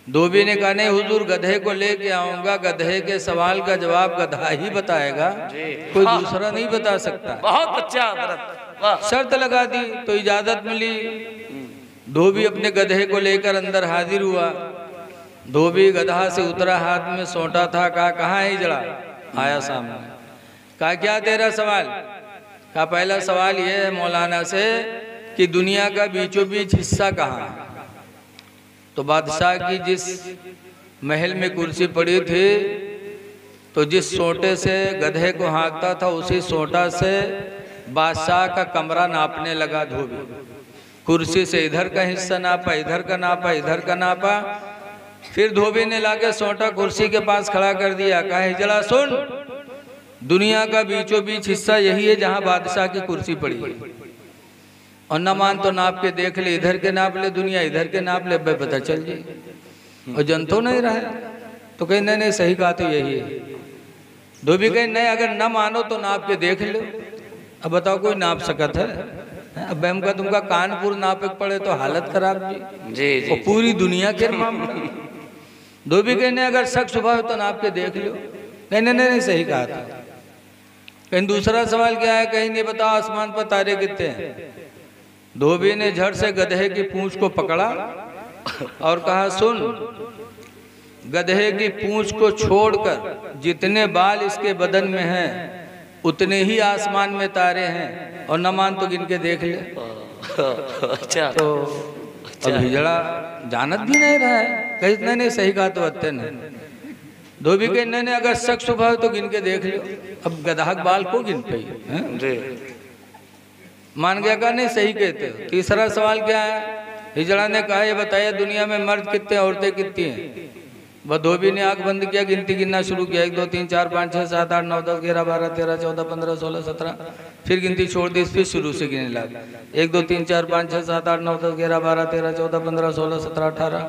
धोबी ने कहा नहीं हुजूर, गधे को लेके आऊंगा, गधे के सवाल का जवाब गधा ही बताएगा, कोई दूसरा नहीं बता सकता। बहुत अच्छा हज़रत। शर्त लगा दी तो इजाजत मिली। धोबी अपने गधे को लेकर अंदर हाजिर हुआ। धोबी गधा से उतरा, हाथ में सोंटा था। कहा कहाँ है हिजड़ा? आया सामने। कहा क्या तेरा सवाल? कहा पहला सवाल ये है मौलाना से कि दुनिया का बीचों बीच हिस्सा कहाँ है। तो बादशाह की जिस महल में कुर्सी पड़ी थी, तो जिस सोंटे से गधे को हाँकता था उसी सोंटा से बादशाह का कमरा नापने लगा धोबी। कुर्सी से इधर का हिस्सा नापा, इधर का नापा, इधर का नापा। फिर धोबी ने लाके सोंटा कुर्सी के पास खड़ा कर दिया। कहा हिजड़ा सुन, दुनिया का बीचों बीच हिस्सा यही है जहाँ बादशाह की कुर्सी पड़ी है, और न मान तो नाप के देख ले, इधर के नाप ले दुनिया, इधर के नाप ले, पता चल जाए। और जन तो नहीं रहा। तो कहीं नहीं सही कहा तो यही है। धोबी कहीं नहीं, अगर न मानो तो नाप के देख लो। अब बताओ कोई नाप सकत है? अब हम का तुमका कानपुर नापे पड़े तो हालत खराब जी। जी पूरी दुनिया के मामला। धोबी कहने अगर शक शुबा हो तो नाप के देख लो। कहने नहीं सही कहा था। कहीं दूसरा सवाल क्या है? कहीं नहीं बताओ आसमान पर तारे कितने हैं। धोबी ने झट से गधे की पूंछ को पकड़ा और कहा सुन, गधे की पूंछ को छोड़कर जितने बाल इसके बदन में हैं उतने ही आसमान में तारे हैं, और न मान तो गिन के देख ले। अच्छा। तो अब हिजड़ा जानत भी नहीं रहा है। कहीं नहीं सही कहा तो अत्ते नहीं। धोबी के नहीं अगर शक शुबा हो तो गिन के देख लो। अब गधा बाल को गिन पाई मान गया का नहीं सही कहते हो। तीसरा सवाल क्या है? हिजड़ा ने कहा ये बताइए दुनिया में मर्द कितने, औरतें कितनी हैं? वह धोबी ने आंख बंद किया, गिनती गिनना शुरू किया। 1 2 3 4 5 6 7 8 9 10 11 12 13 14 15 16 17। फिर गिनती छोड़ दी, फिर शुरू से गिनने लगा। 1 2 3 4 5 6 7 8 9 10 11 12 13 14 15 16 17 18।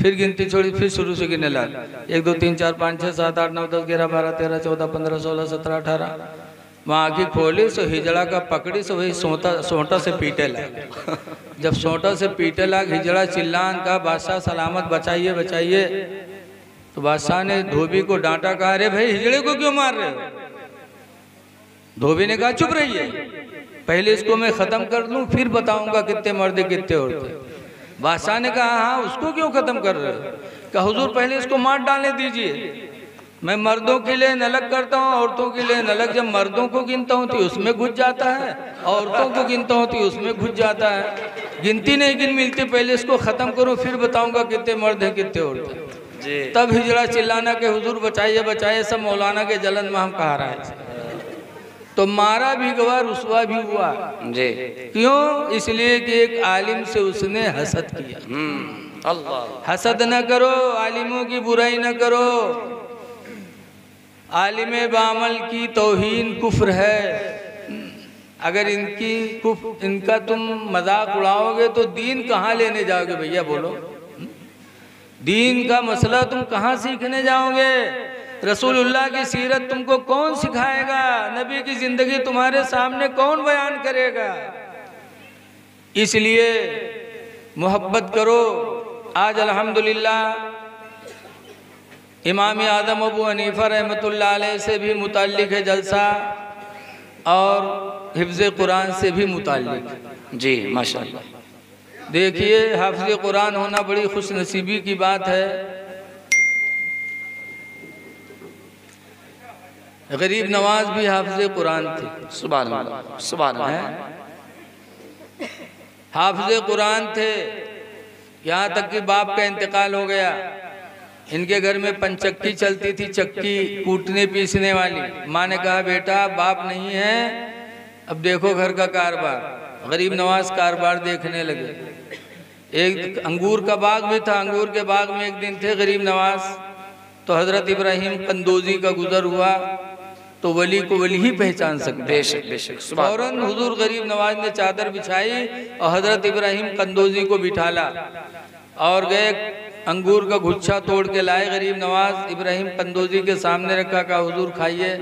फिर गिनती छोड़ी, फिर शुरू से गिनने लगा। 1 2 3 4 5 6 7 8 9 10 11 12 13 14 15 16 17 18। वहाँ आँखें खोली सो हिजड़ा का पकड़ी सो वही सोंटा से पीटे लगा। जब सोंटा से पीटे लगा हिजड़ा चिल्लान का बादशाह सलामत बचाइए बचाइए। तो बादशाह ने धोबी को डांटा, कहा अरे भाई हिजड़े को क्यों मार रहे हो? धोबी ने कहा चुप रहिए, पहले इसको मैं खत्म कर लूं फिर बताऊंगा कितने मर्द कितने औरतें। बादशाह ने कहा हाँ उसको क्यों खत्म कर रहे हो? कहा हुजूर पहले इसको मार डालने दीजिए, मैं मर्दों के लिए अलग करता हूँ औरतों के लिए अलग। जब मर्दों को गिनता हूँ तो उसमें घुस जाता है, औरतों को गिनता हूँ तो उसमें घुस जाता है। गिनती नहीं गिन मिलती, पहले इसको खत्म करो फिर बताऊंगा कितने मर्द हैं कितने औरतें। तब हिजड़ा चिल्लाना के हुजूर बचाइए बचाइए, सब मौलाना के जलन में हम कहा रहे। तो मारा भी गवा, रुसवा भी हुआ जी। क्यों? इसलिए कि एक आलिम से उसने हसद किया। अल्लाह। हसद न करो, आलिमों की बुराई न करो। आलिम बामल की तौहीन कुफ्र है। अगर इनका तुम मजाक उड़ाओगे तो दीन कहाँ लेने जाओगे भैया बोलो? दीन का मसला तुम कहाँ सीखने जाओगे? रसूलुल्लाह की सीरत तुमको कौन सिखाएगा? नबी की जिंदगी तुम्हारे सामने कौन बयान करेगा? इसलिए मोहब्बत करो। आज अल्हम्दुलिल्लाह इमाम आदम अबू हनीफा रहमतुल्लाह अलैह से भी मुताल्लिक है जलसा और हिफ्ज़ कुरान से भी मुताल्लिक। जी माशाअल्लाह। देखिए हाफिज़ कुरान होना बड़ी खुशनसीबी की बात है। गरीब नवाज भी हाफिज़ कुरान थे। सुभान अल्लाह सुभान अल्लाह। हाफिज़ कुरान थे, यहाँ तक कि बाप का इंतकाल हो गया। इनके घर में पंचक्की चलती थी, चक्की कूटने पीसने वाली। माँ ने कहा बेटा बाप नहीं है, अब देखो घर का कारोबार। गरीब नवाज कारोबार देखने लगे। एक अंगूर का बाग भी था, अंगूर के बाग में एक दिन थे गरीब नवाज, तो हज़रत इब्राहिम कंदोजी का गुजर हुआ, तो वली को वली ही पहचान सकते। बेशक बेशक। फौरन हुजूर गरीब नवाज ने चादर बिछाई और हज़रत इब्राहिम कंदोजी को बिठाला और गए अंगूर का गुच्छा तोड़ के लाए। गरीब नवाज इब्राहिम कंदोजी के सामने रखा, कहा हुजूर खाइए।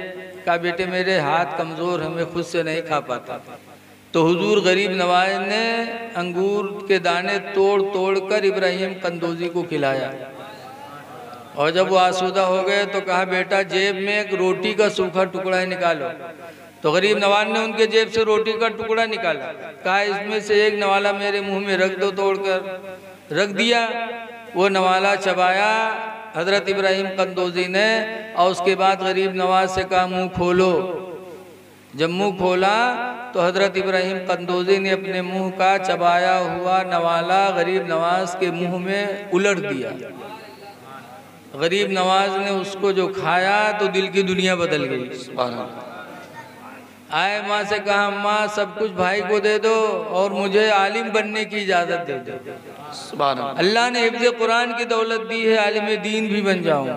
कहा बेटे मेरे हाथ कमज़ोर हैं, मैं खुद से नहीं खा पाता। तो हुजूर गरीब नवाज ने अंगूर के दाने तोड़ तोड़ कर इब्राहिम कंदोजी को खिलाया। और जब वो आसूदा हो गए तो कहा बेटा जेब में एक रोटी का सूखा टुकड़ा निकालो। तो गरीब नवाज ने उनके जेब से रोटी का टुकड़ा निकाला, कहा इसमें से एक नवाला मेरे मुंह में रख दो। तोड़कर रख दिया, वो नवाला चबाया हज़रत इब्राहिम कंदोजी ने, और उसके बाद गरीब नवाज से कहा मुंह खोलो। जब मुंह खोला तो हज़रत इब्राहिम कंदोजी ने अपने मुंह का चबाया हुआ नवाला गरीब नवाज के मुंह में उलट दिया। गरीब नवाज ने उसको जो खाया तो दिल की दुनिया बदल गई। आए माँ से कहा माँ सब कुछ भाई को दे दो और मुझे आलिम बनने की इजाज़त दे दो। अल्लाह ने हिफ्ज़ कुरान की दौलत दी है, आलिम दीन भी बन जाऊँ।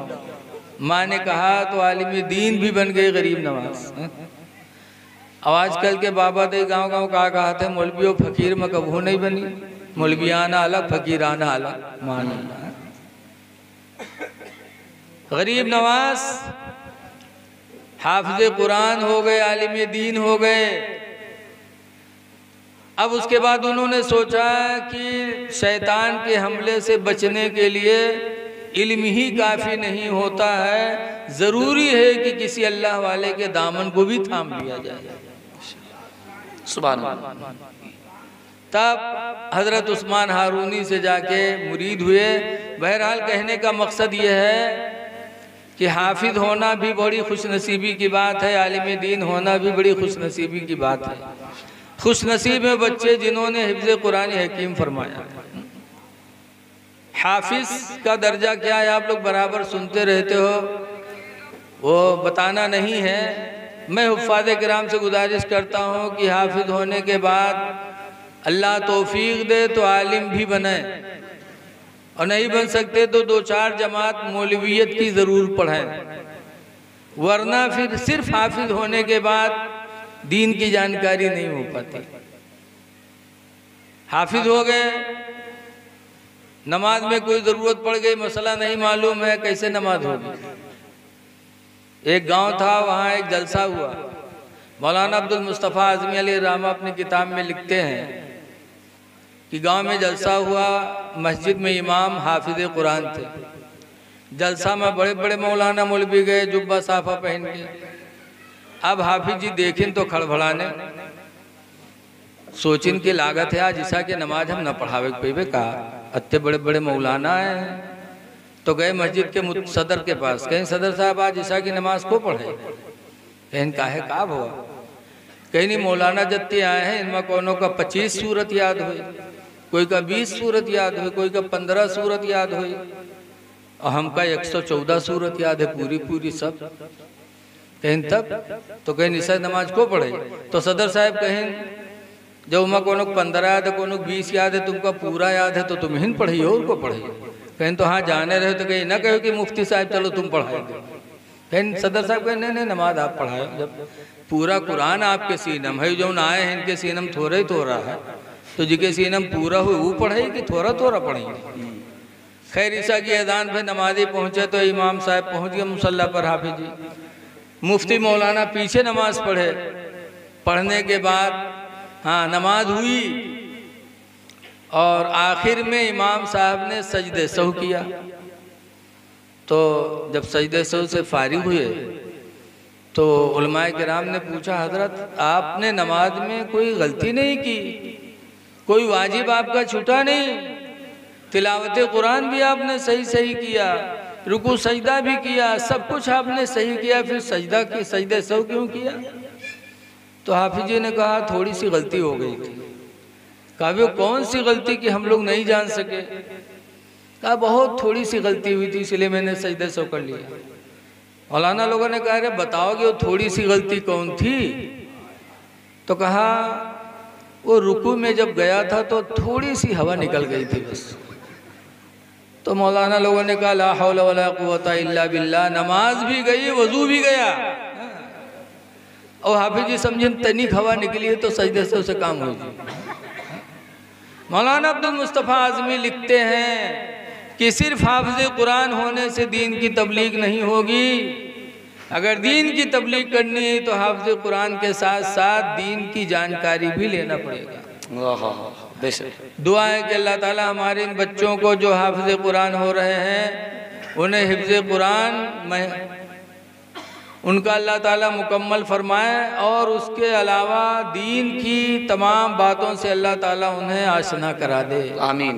माँ ने कहा तो आलिम दीन भी बन गए गरीब नवाज। अब आजकल के बाबा दे गांव कहा थे मौलवियों फ़कीर में कबू नहीं बनी, मौलवियाना अलग फ़कीराना अलग। मान गरीब नवाज हाफिज़ कुरान हो गए, आलिम दीन हो गए। अब उसके बाद उन्होंने सोचा कि शैतान के हमले से बचने के लिए इल्म ही काफ़ी नहीं होता है, ज़रूरी है कि किसी अल्लाह वाले के दामन को भी थाम लिया जाए। सुभान अल्लाह। तब हज़रत उस्मान हारूनी से जाके मुरीद हुए। बहरहाल कहने का मकसद ये है कि हाफिज होना भी बड़ी खुशनसीबी की बात है, आलिम दीन होना भी बड़ी खुशनसीबी की बात है। खुशनसीब है बच्चे जिन्होंने हिफ्ज़ कुरान हकीम फरमाया। हाफिज का दर्जा क्या है आप लोग बराबर सुनते रहते हो, वो बताना नहीं है। मैं हुफ़ाज़ किराम से गुजारिश करता हूँ कि हाफिज होने के बाद अल्लाह तौफीक दे तो आलिम भी बने, और नहीं बन सकते तो 2-4 जमात मौलवियत की ज़रूर पढ़ें, वरना फिर सिर्फ हाफिज होने के बाद दीन की जानकारी नहीं हो पाती। हाफिज हो गए, नमाज में कोई ज़रूरत पड़ गई, मसला नहीं मालूम है कैसे नमाज होगी। एक गांव था, वहाँ एक जलसा हुआ। मौलाना अब्दुल मुस्तफ़ा आज़मी अलैहिर्रहमा अपनी किताब में लिखते हैं कि गांव में जलसा हुआ, मस्जिद में इमाम हाफिज़ कुरान थे। जलसा में बड़े बड़े मौलाना मौलवी गए जुब्बा साफा पहन के। अब हाफिज जी देखें तो खड़बड़ाने, सोचिन की लागत है आज ईसा की नमाज हम न पढ़ावे पेबे का, अत्ते बड़े बड़े मौलाना हैं। तो गए मस्जिद के सदर के पास, कहीं सदर साहब आज ईसा की नमाज को पढ़े। कहीं काहे का हुआ, कहीं नहीं मौलाना जत्ते आए हैं, इनमें कोनो का 25 सूरत याद हुई, कोई का 20 सूरत याद हुई, कोई का 15 सूरत याद हुई, और हमका 114 सूरत याद है पूरी पूरी सब। कहीं तब तो कहीं ईसा नमाज को पढ़े। तो सदर साहब कहें जब उमा कोनो 15 याद है, कोनो 20 याद है, तुमका पूरा याद है तो तुम ही पढ़िए और को पढ़िए। कहीं तो हाँ जाने रहे तो कहीं ना कहो कि मुफ्ती साहब चलो तुम पढ़ाएंगे। कहीं सदर साहब कहें नहीं नमाज आप पढ़ाए, जब पूरा कुरान आपके सीनम है, जो आए हैं इनके सीनम थोड़ा ही थोड़ा है, तो जिनके सीनम पूरा हो वो पढ़े कि थोड़ा थोड़ा पढ़ेंगे। खैर ईसा की अजान पे नमाजी पहुँचे तो इमाम साहब पहुँच गए मुसल्ला पर, हाफिज जी मुफ्ती मौलाना पीछे नमाज पढ़े। पढ़ने के बाद हाँ नमाज हुई, और आखिर में इमाम साहब ने सजदे सहू किया। तो जब सजदे सहू से फारिग हुए तो उलमाए किराम ने पूछा, हजरत आपने नमाज में कोई गलती नहीं की, कोई वाजिब आपका छूटा नहीं, तिलावत कुरान भी आपने सही सही किया, रुकू सजदा भी किया, सब कुछ आपने सही किया, फिर सजदे सहू क्यों किया? तो हाफिज जी ने कहा थोड़ी सी गलती हो गई थी। कहा वो कौन सी गलती कि हम लोग नहीं जान सके? कहा बहुत थोड़ी सी गलती हुई थी इसलिए मैंने सजदे सहू कर लिया। मौलाना लोगों ने कहा अरे बताओगे वो थोड़ी सी गलती कौन थी? तो कहा वो रुकू में जब गया था तो थोड़ी सी हवा निकल गई थी बस। तो मौलाना लोगों ने कहा ला हौला वला कुव्वता इल्ला बिल्लाह, नमाज भी गई वजू भी गया। और हाफिज जी समझे तनिक हवा निकली है तो सजदे से उसे काम हो जाए। मौलाना अब्दुल मुस्तफ़ा आज़मी लिखते हैं कि सिर्फ हाफिज़ कुरान होने से दीन की तबलीग नहीं होगी। अगर दीन की तबलीग करनी है तो हाफिज़ कुरान के साथ साथ दीन की जानकारी भी लेना पड़ेगा। दुआ है कि अल्लाह ताला हमारे इन बच्चों को जो हाफिज़ कुरान हो रहे हैं उन्हें हिफ्ज़ कुरान उनका अल्लाह ताला मुकम्मल फरमाए और उसके अलावा दीन की तमाम बातों से अल्लाह ताला उन्हें आशना करा दे। आमीन।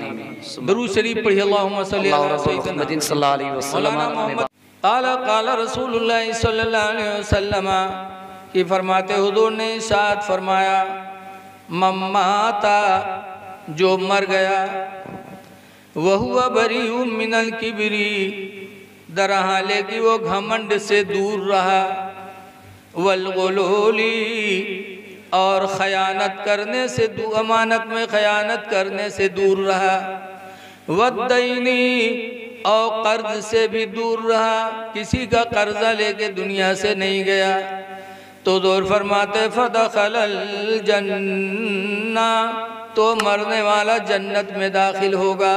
दुरूद शरीफ पढ़िए अल्लाहुम्मा सल्ली अला सय्यिदना सल्लल्लाहु अलैहि वसल्लम। मोहम्मद काला रसूलुल्लाह सल्लल्लाहु अलैहि वसल्लम कि फरमाते हुजूर ने इरशाद फरमाया, मम्माता जो मर गया, वहुवा बरीउम मिनल किबरी दरहाले कि वो घमंड से दूर रहा, वलगुलूली और ख़यानत करने से अमानत में ख़यानत करने से दूर रहा, वद्दैनी और कर्ज से भी दूर रहा, किसी का कर्जा लेके दुनिया से नहीं गया। तो दूर फरमाते फदखलल जन्ना, तो मरने वाला जन्नत में दाखिल होगा।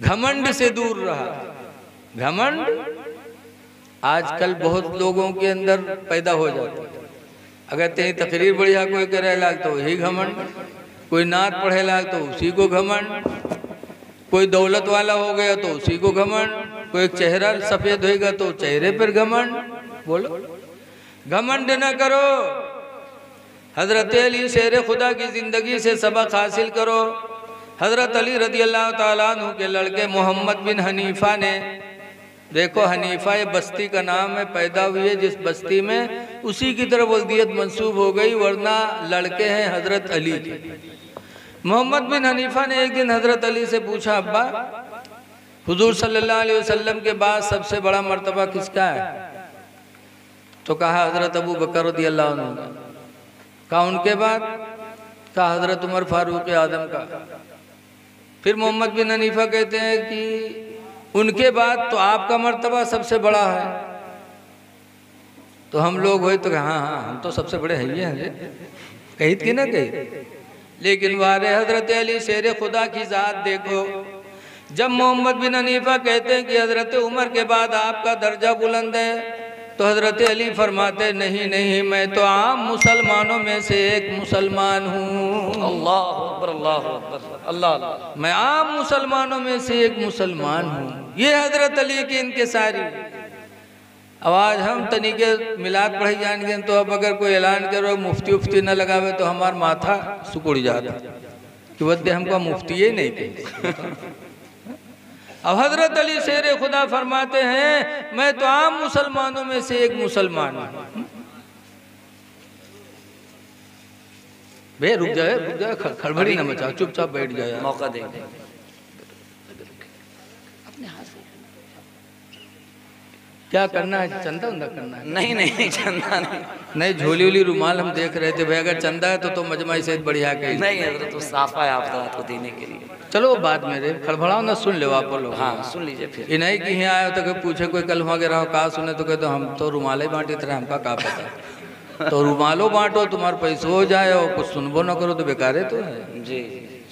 घमंड से दूर रहा। घमंड आजकल बहुत लोगों के अंदर पैदा हो जाता है। अगर तेरी तकरीर बढ़िया कोई करे लाग तो वही घमंड, कोई नात पढ़े लाग तो उसी को घमंड, कोई दौलत वाला हो गया तो उसी को घमंड, कोई चेहरा सफ़ेद होएगा तो चेहरे पर घमंड। बोलो घमंड न करो। हजरत अली शेर खुदा की ज़िंदगी से सबक हासिल करो। हज़रत अली रज़ी अल्लाह ताला अन्हु के लड़के मोहम्मद बिन हनीफ़ा ने, देखो हनीफ़ा ये बस्ती का नाम है, पैदा हुई है जिस बस्ती में उसी की तरफ वल्दियत मंसूब हो गई, वरना लड़के हैं हज़रत अली के। मोहम्मद बिन हनीफ़ा ने एक दिन हज़रत अली से पूछा, अब्बा हुजूर सल्लल्लाहु अलैहि वसल्लम के बाद सबसे बड़ा मर्तबा किसका है? तो कहा हज़रत अबू बकर रज़ियल्लाहु अन्हु का। कहा उनके बाद? कहा हज़रत उमर फारूक आज़म का। फिर मोहम्मद बिन हनीफ़ा कहते हैं कि उनके बाद तो आपका मर्तबा सबसे बड़ा है। तो हम लोग हुए तो हाँ हाँ हम तो सबसे बड़े हैं, ये कही थी ना कही। लेकिन वारे हज़रत अली शेर खुदा की ज़ात देखो, जब मोहम्मद बिन हनीफ़ा कहते हैं कि हज़रत उमर के बाद आपका दर्जा बुलंद है, तो हज़रत अली फरमाते नहीं नहीं, मैं तो आम मुसलमानों में से एक मुसलमान हूँ। अल्लाह अकबर, अल्लाह अकबर, अल्लाह। मैं आम मुसलमानों में से एक मुसलमान हूँ। ये हज़रत अली की इनके सारी आवाज़। हम तनिके मिलाद पढ़ी जाएंगे तो अब अगर कोई ऐलान करो मुफ्ती उफ्ती न लगावे तो हमारा माथा सुकुड़ जाता कि वद्दे हमको मुफ्ती ही नहीं थे। अब हज़रत अली शेर खुदा फरमाते हैं मैं तो आम मुसलमानों में से एक मुसलमान हूँ। बे रुक जाए खड़बड़ी न मचाओ, चुपचाप बैठ जाए, मौका देंगे। क्या करना है? चंदा उंदा करना है? नहीं नहीं चंदा नहीं झोली उली रुमाल हम देख रहे थे भाई, अगर चंदा है तो मजमा से बढ़िया कहीं नहीं हज़रत तो साफा है आपको देने के लिए। चलो बाद में रे खड़बड़ाओ ना, सुन ले आप लोग। हाँ सुन लीजिए फिर। ये नहीं कि यहाँ आए तो कोई पूछे कोई कल वहाँ गिरा हो कहा सुने तो कहते हम तो रुमाले बांटे तरह हमका कहा पता। तो रुमालो बांटो तुम्हारे पैसों हो जाए और कुछ सुनबो ना करो तो बेकारे तो है जी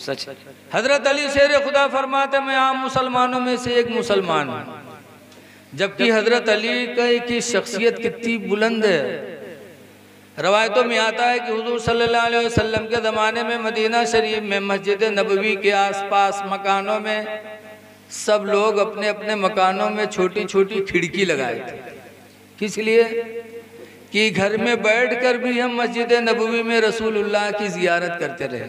सच। हज़रत अली शेर खुदा फरमाते मैं आम मुसलमानों में से एक मुसलमान हूँ। जबकि हज़रत अली की शख्सियत कितनी बुलंद है। रवायतों में आता है कि हुजूर सल्लल्लाहु अलैहि वसल्लम के ज़माने में मदीना शरीफ में मस्जिद नबवी के आसपास मकानों में सब लोग अपने अपने मकानों में छोटी छोटी खिड़की लगाए थे। किस लिए? कि घर में बैठकर भी हम मस्जिद नबवी में रसूलुल्लाह की ज़ियारत करते रहे।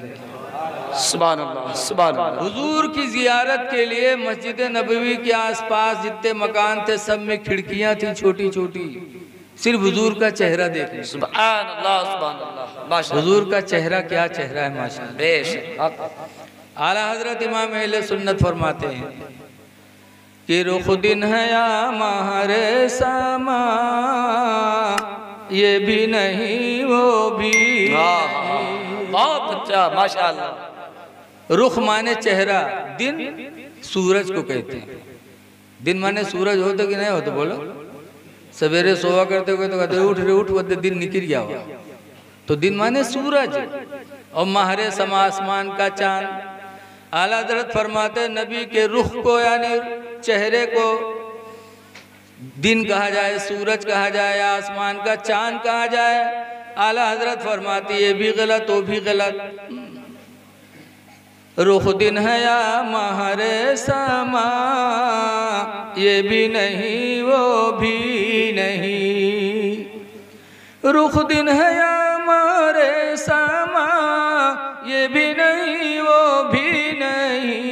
सुभान अल्लाह, सुभान अल्लाह। हुजूर की ज़ियारत के लिए मस्जिद नबवी के आसपास जितने मकान थे सब में खिड़कियां थी छोटी छोटी, सिर्फ हुजूर का चेहरा देखने। सुभान अल्लाह, सुभान अल्लाह, माशाअल्लाह। हुजूर का चेहरा क्या चेहरा है माशाअल्लाह। बेशक। आला हजरत इमाम अहले सुन्नत फरमाते हैं कि रुख दिन है या महरे समा, ये भी नहीं वो भी नहीं। बहुत अच्छा, माशाअल्लाह। रुख माने चेहरा, दिन सूरज को कहते हैं। दिन माने सूरज हो तो कि नहीं हो तो बोलो। सवेरे सोवा करते हुए तो कहते उठ रे उठ, वो दिन निकल गया हुआ, तो दिन माने सूरज। और महरे समा आसमान का चांद। आला हज़रत फरमाते नबी के रुख को यानी चेहरे को दिन कहा जाए, सूरज कहा जाए, आसमान का चांद कहा जाए। आला हज़रत फरमाती ये भी गलत वो भी गलत। रुख दिन है या महरे समा, ये भी नहीं वो भी नहीं। रुख दिन है या महरे समा, ये भी नहीं वो भी नहीं।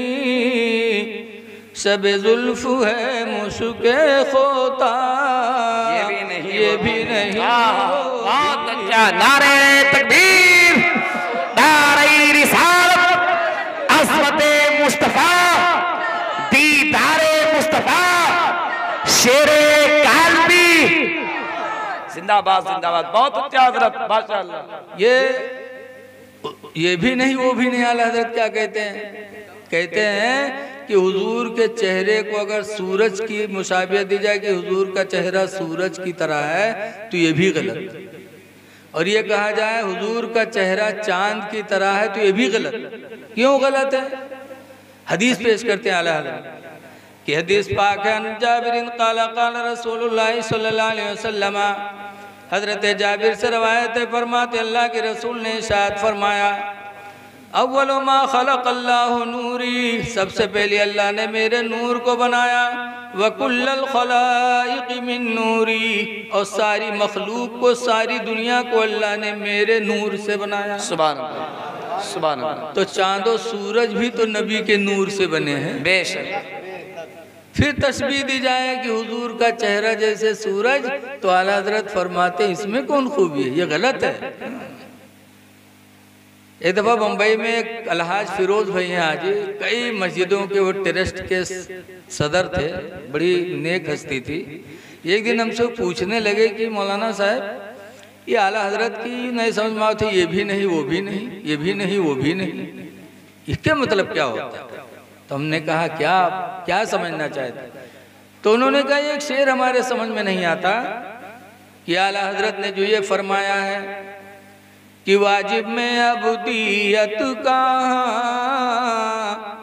शब जुल्फ है मुश्के खोता, ये भी नहीं, ये भी नहीं। बहुत अच्छा। नारे तकबीर, नारे रिसालत, अज़मते मुस्तफा, दीदारे मुस्तफा, शेरे काल्बी। जिंदाबाद, जिंदाबाद। बहुत अच्छा हजरत, माशाअल्लाह। ये भी नहीं वो भी नहीं। आला हज़रत क्या कहते हैं? कहते हैं कि हुजूर के चेहरे को अगर सूरज की मुशाबियत दी जाए कि हुजूर का चेहरा सूरज की तरह है तो ये भी गलत। और ये कहा जाए हुजूर का चेहरा चांद की तरह है तो ये भी गलत। क्यों गलत है? हदीस पेश करते हैं आला हज़रत कि हदीस पाक है, जाबिर क़ाला क़ाला रसूलुल्लाह सल्लल्लाहु अलैहि वसल्लम। हज़रत जाबिर से रवायत है, फरमाते अल्लाह के रसूल ने इरशाद फरमाया, अव्वलु मा खलक़ल्लाहु नूरी, सबसे पहले अल्लाह ने मेरे नूर को बनाया। व कुल्लल खलाइक़ मिन नूरी, और सारी मखलूक को, सारी दुनिया को अल्लाह ने मेरे नूर से बनाया। सुभान अल्लाह, सुभान अल्लाह। तो चांदो सूरज भी तो नबी के नूर से बने हैं। बेशक। फिर तशबीह दी जाए कि हुजूर का चेहरा जैसे सूरज, तो आला हज़रत फरमाते इसमें कौन खूबी है? ये गलत है। एक दफ़ा बम्बई में एक अलहाज फिरोज भाई हैं हाजी, कई मस्जिदों के वो ट्रस्ट के सदर थे, बड़ी नेक हस्ती थी। एक दिन हमसे पूछने लगे कि मौलाना साहब ये आला हज़रत की नहीं समझ में आती, ये भी नहीं वो भी नहीं, ये भी नहीं वो भी नहीं, इसके मतलब क्या होता है? तो हमने कहा क्या समझना चाहते? तो उन्होंने कहा एक शेर हमारे समझ में नहीं आता कि आला हज़रत ने जो ये फरमाया है कि वाजिब में अबूदियत कहाँ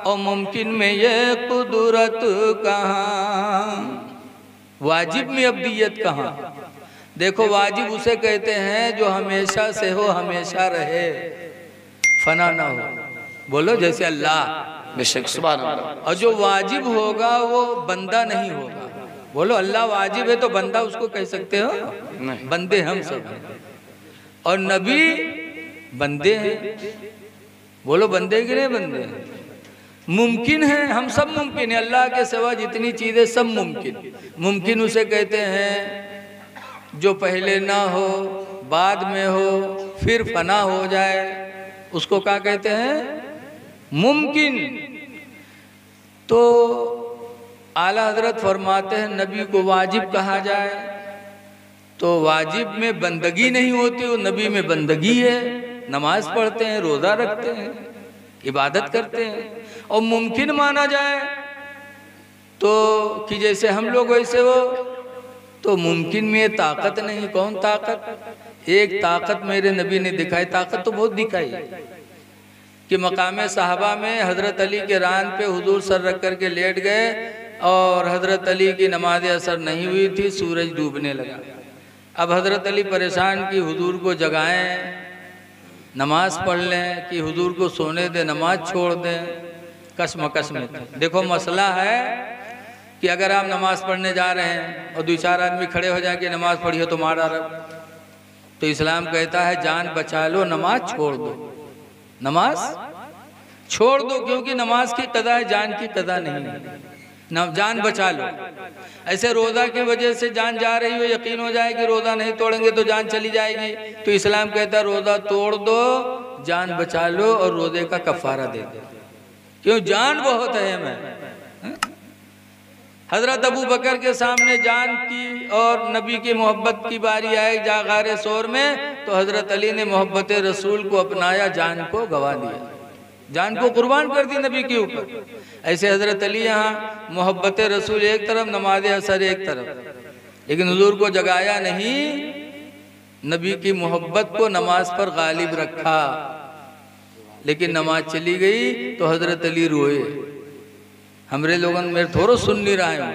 और मुमकिन में ये कुदरत कहाँ। वाजिब में अबदियत कहाँ? देखो वाजिब उसे कहते हैं जो हमेशा से हो, हमेशा रहे, फना ना हो। बोलो जैसे अल्लाह। बेशक, सुभान अल्लाह। और जो वाजिब होगा वो बंदा नहीं होगा। बोलो अल्लाह वाजिब है तो बंदा उसको कह सकते हो? नहीं। बंदे हम सब हैं और नबी बंदे हैं। बोलो बंदे कि नहीं बंदे हैं? मुमकिन है, हम सब मुमकिन है। अल्लाह के सिवा जितनी चीज़ें सब मुमकिन। मुमकिन उसे कहते हैं जो पहले ना हो, बाद में हो, फिर फना हो जाए, उसको क्या कहते हैं? मुमकिन। तो आला हज़रत फरमाते हैं नबी को वाजिब कहा जाए तो वाजिब में बंदगी नहीं होती, वो नबी में बंदगी है। नमाज पढ़ते हैं, रोज़ा रखते हैं, इबादत करते हैं। और मुमकिन माना जाए तो कि जैसे हम लोग वैसे हो, तो मुमकिन में ताकत नहीं। कौन ताकत? एक ताकत मेरे नबी ने दिखाई, ताकत तो बहुत दिखाई कि मकाम साहबा में हज़रत अली के रान पे हुजूर सर रख कर के लेट गए और हज़रत अली की नमाज असर नहीं हुई थी, सूरज डूबने लगा। अब हज़रत अली परेशान कि हुजूर को जगाएं, नमाज पढ़ लें कि हुजूर को सोने दें, नमाज छोड़ दें। कशमकश में थे। देखो मसला है कि अगर आप नमाज पढ़ने जा रहे हैं और 2-4 आदमी खड़े हो जाए कि नमाज पढ़िए तो मार डालो, तो इस्लाम कहता है जान बचा लो, नमाज छोड़ दो, नमाज छोड़ दो, क्योंकि नमाज की कदा है, जान की कदा नहीं है। जान बचा लो। ऐसे रोज़ा की वजह से जान जा रही हो, यकीन हो जाए कि रोज़ा नहीं तोड़ेंगे तो जान चली जाएगी, तो इस्लाम कहता है रोज़ा तोड़ दो, जान बचा लो और रोज़े का कफ़ारा दे दो, क्यों जान बहुत अहम है। हज़रत अबू बकर के सामने जान की और नबी की मोहब्बत की बारी आई जागारे शोर में, तो हज़रत अली ने मोहब्बत रसूल को अपनाया, जान को गवा दिया, जान को कुर्बान कर दी नबी के ऊपर। ऐसे हज़रत अली यहाँ मोहब्बत रसूल एक तरफ, नमाज असर एक तरफ, लेकिन हुजूर को जगाया नहीं, नबी की मोहब्बत को नमाज पर गालिब रखा। लेकिन नमाज चली गई तो हज़रत अली रोए। हमरे लोगन मेरे थोड़ा सुन नहीं रहे हो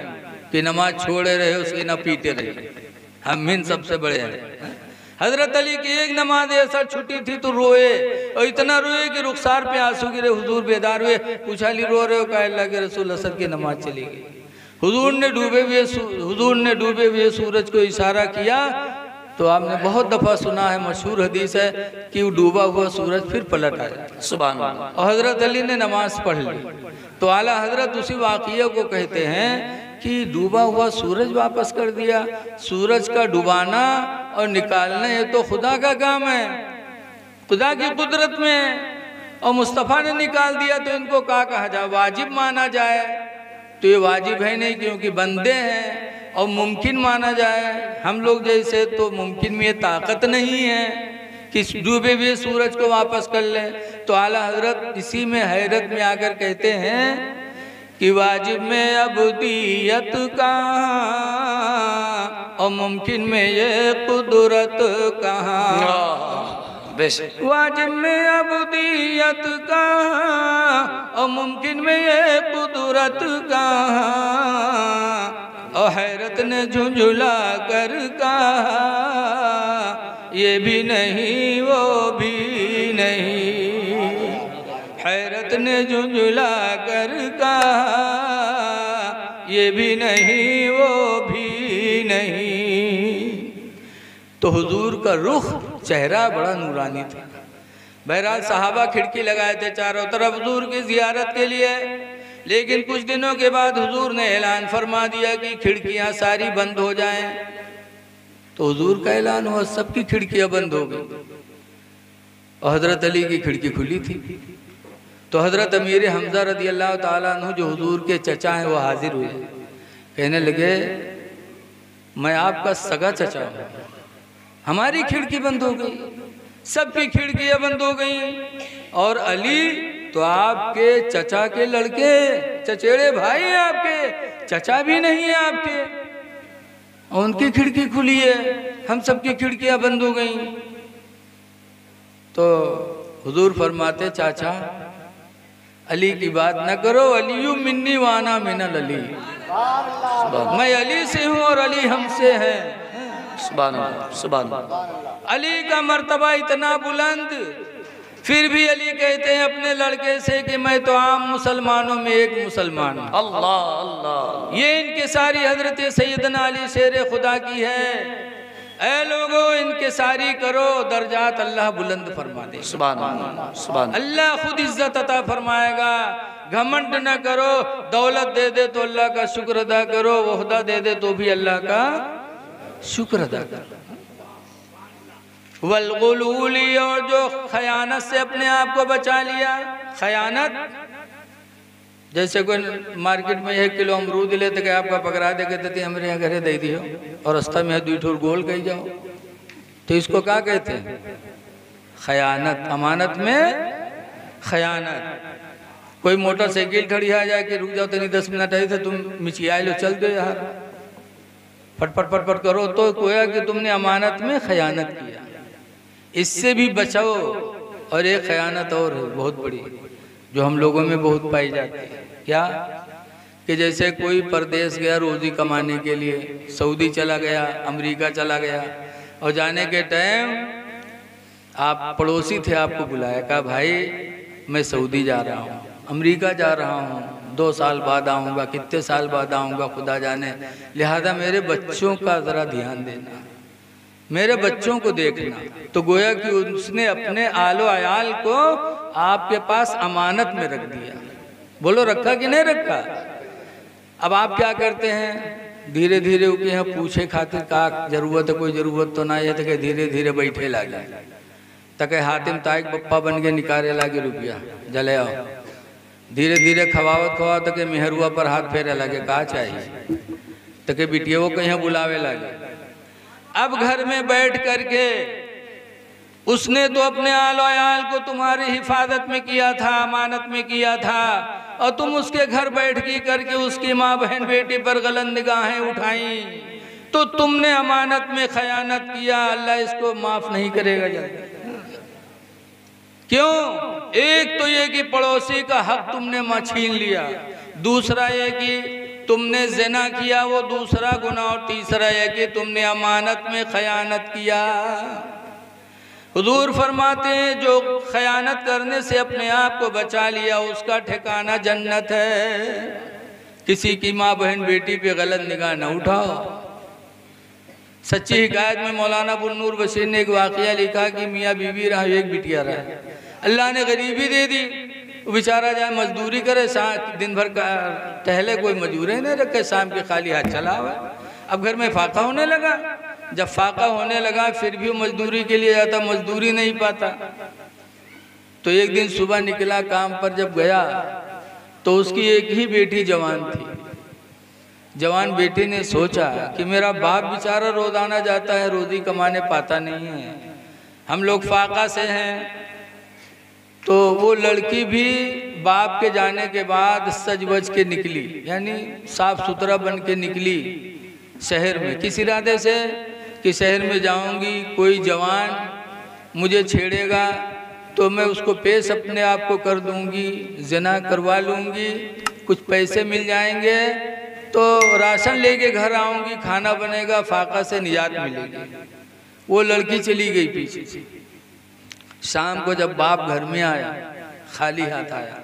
कि नमाज छोड़े रहे उसकी ना पीते रहे, हम इन सबसे बड़े हैं। हज़रत अली की एक नमाज ऐसा छुट्टी थी तो रोए, और इतना रोए कि रुखसार पे आंसू गिरे। हुजूर बेदार हुए, पूछा अली रो रहे हो? कहा अल्लाह के रसूल असर की नमाज चली गई। हुजूर ने डूबे हुए सूरज को इशारा किया, तो आपने बहुत दफ़ा सुना है, मशहूर हदीस है कि वो डूबा हुआ सूरज फिर पलट आया, सुभान अल्लाह। और हज़रत अली ने नमाज पढ़ ली, तो आला हज़रत उसी वाक़िया को कहते हैं कि डूबा हुआ सूरज वापस कर दिया। सूरज का डुबाना और निकालना ये तो खुदा का काम है, खुदा की कुदरत में, और मुस्तफ़ा ने निकाल दिया तो इनको क्या कहा जाए, वाजिब माना जाए? तो ये वाजिब है नहीं, क्योंकि बंदे हैं। और मुमकिन माना जाए हम लोग जैसे, तो मुमकिन में ये ताकत नहीं है कि डूबे हुए सूरज को वापस कर ले। तो आला हज़रत इसी में हैरत में आकर कहते हैं कि वाजिब में अबदियत कहाँ और मुमकिन में ये कुदरत कहाँ। वाजिब में अबदियत कहाँ और मुमकिन में ये कुदरत कहाँ। और हैरत ने झुंझुला कर कहा ये भी नहीं वो भी नहीं। हैरत ने झुंझुला कर कहा ये भी नहीं वो भी नहीं। तो हुजूर का रुख चेहरा बड़ा नूरानी था। बहरहाल सहाबा खिड़की लगाए थे चारों तरफ हुजूर की जियारत के लिए, लेकिन कुछ दिनों के बाद हुजूर ने ऐलान फरमा दिया कि खिड़कियां सारी बंद हो जाएं। तो हुजूर का ऐलान हुआ, सबकी खिड़कियां बंद हो गई और हज़रत अली की खिड़की खुली थी। तो हज़रत अमीर हमज़ा रदी अल्लाह ताला अन्हु जो हुजूर के चचा हैं वो हाजिर हुए, कहने लगे मैं आपका सगा चचा हूँ, हमारी खिड़की बंद हो गई, सबकी खिड़कियां बंद हो गई, और अली तो आपके चचा के लड़के, चचेड़े भाई हैं आपके, चचा भी नहीं है आपके, और उनकी खिड़की खुली है, हम सबकी खिड़कियां बंद हो गई। तो हुजूर फरमाते चाचा अली की बात न करो, अलीयु मिन्नी वाना मिनल अली, मैं अली से हूँ और अली हमसे है। सुभान अल्लाह, सुभान अल्लाह। अली का मर्तबा इतना बुलंद, फिर भी अली कहते हैं अपने लड़के से कि मैं तो आम मुसलमानों में एक मुसलमान हूँ। अल्लाह अल्लाह। ये इनके सारी हजरत सैयदना अली शेर खुदा की है। ऐ लोगो इनके सारी करो, दर्जात अल्लाह बुलंद फरमा दे। सुभान अल्लाह, सुभान अल्लाह खुद इज्जत अता फरमाएगा। घमंड न करो, दौलत दे दे तो अल्लाह का शुक्र अदा करो, ओहदा दे दे तो भी अल्लाह का शुक्र अदा करो। वलगुलूली, और जो खयानत से अपने आप को बचा लिया। खयानत जैसे कोई मार्केट में 1 किलो अमरूद ले तो क्या आपका पकड़ा दे कहते हमारे यहाँ घरे दे दियो और रास्ता में 2 ठोर गोल कही जाओ, तो इसको क्या कहते हैं? खयानत। अमानत में खयानत। कोई मोटरसाइकिल खड़ी आ जाए कि रुक जाओ तनी 10 मिनट आई तो तुम मिचिया लो, चल दो यार, फटफट फटफट करो, तो कोया कि तुमने अमानत में खयानत किया। इससे भी बचाओ। और एक खयानत और है बहुत बड़ी जो हम लोगों में बहुत पाई जाती है। क्या? कि जैसे कोई परदेश गया रोज़ी कमाने के लिए, सऊदी चला गया, अमेरिका चला गया, और जाने के टाइम आप पड़ोसी थे, आपको बुलाया, कहा भाई मैं सऊदी जा रहा हूँ, अमेरिका जा रहा हूँ, 2 साल बाद आऊँगा, कितने साल बाद आऊँगा खुदा जाने, लिहाजा मेरे बच्चों का ज़रा ध्यान देना, मेरे बच्चों को देखना। तो गोया कि उसने अपने आलो अयाल को आपके पास अमानत में रख दिया। बोलो रखा कि नहीं रखा? अब आप क्या करते हैं, धीरे धीरे उनके यहाँ पूछे खातिर का जरूरत है, कोई जरूरत तो ना है, तो धीरे धीरे बैठे लागे, तक हातिम ताइक पप्पा बन के निकाले लागे रुपया जले आओ, धीरे धीरे खवावत खवा तक मेहरुआ पर हाथ फेरे लगे, कहा चाहिए, तक बिटिया वो कहीं बुलावे लगे। अब घर में बैठ करके उसने तो अपने आलो अयाल को तुम्हारी हिफाजत में किया था, अमानत में किया था, और तुम उसके घर बैठ की करके उसकी माँ बहन बेटी पर गलत निगाहें उठाई, तो तुमने अमानत में खयानत किया। अल्लाह इसको माफ नहीं करेगा जल्दी। क्यों? एक तो ये कि पड़ोसी का हक तुमने छीन लिया, दूसरा ये कि तुमने ज़िना किया, वो दूसरा गुनाह, और तीसरा ये कि तुमने अमानत में खयानत किया। हुजूर फरमाते हैं जो खयानत करने से अपने आप को बचा लिया उसका ठिकाना जन्नत है। किसी की माँ बहन बेटी पे गलत निगाह न उठाओ। सच्ची हिकायत में मौलाना बुन्नूर बशीर ने एक वाक़या लिखा कि मियाँ बीवी रहा, एक बिटिया रहा, अल्लाह ने गरीबी दे दी, बेचारा जाए मजदूरी करे, दिन भर का टहले, कोई मजूरे नहीं रखे, शाम के खाली हाथ चला हुआ। अब घर में फाका होने लगा, जब फाका होने लगा फिर भी मजदूरी के लिए जाता, मजदूरी नहीं पाता। तो एक दिन सुबह निकला काम पर, जब गया तो उसकी एक ही बेटी जवान थी। जवान बेटी ने सोचा कि मेरा बाप बेचारा रोजाना जाता है, रोजी कमाने पाता नहीं है, हम लोग फाका से हैं। तो वो लड़की भी बाप के जाने के बाद सज बज के निकली, यानी साफ सुथरा बन के निकली शहर में, किस इरादे से कि शहर में जाऊंगी, कोई जवान मुझे छेड़ेगा तो मैं उसको पेश अपने आप को कर दूंगी, ज़िना करवा लूंगी, कुछ पैसे मिल जाएंगे तो राशन लेके घर आऊंगी, खाना बनेगा, फाका से निजात मिलेगी। वो लड़की चली गई पीछे से। शाम को जब बाप घर में आया, खाली हाथ आया,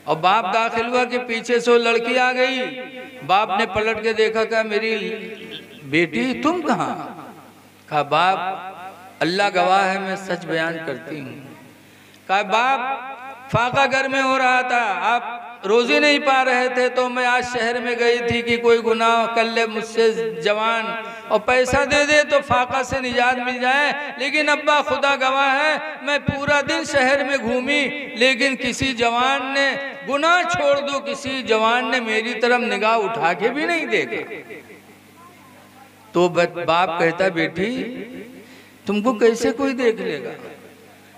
और बाप दाखिल हुआ कि पीछे से वो लड़की आ गई। बाप ने पलट के देखा, कहा मेरी बेटी तुम कहाँ? कहा बाप अल्लाह गवाह है मैं सच बयान करती हूँ। कहा बाप फाका घर में हो रहा था, आप रोजी नहीं पा रहे थे, तो मैं आज शहर में गई थी कि कोई गुनाह कर ले मुझसे जवान और पैसा दे दे तो फाका से निजात मिल जाए। लेकिन अब्बा खुदा गवाह है मैं पूरा दिन शहर में घूमी, लेकिन किसी जवान ने, गुनाह छोड़ दो, किसी जवान ने मेरी तरफ निगाह उठा के भी नहीं देखा। तो बाप कहता बेटी तुमको कैसे कोई देख लेगा?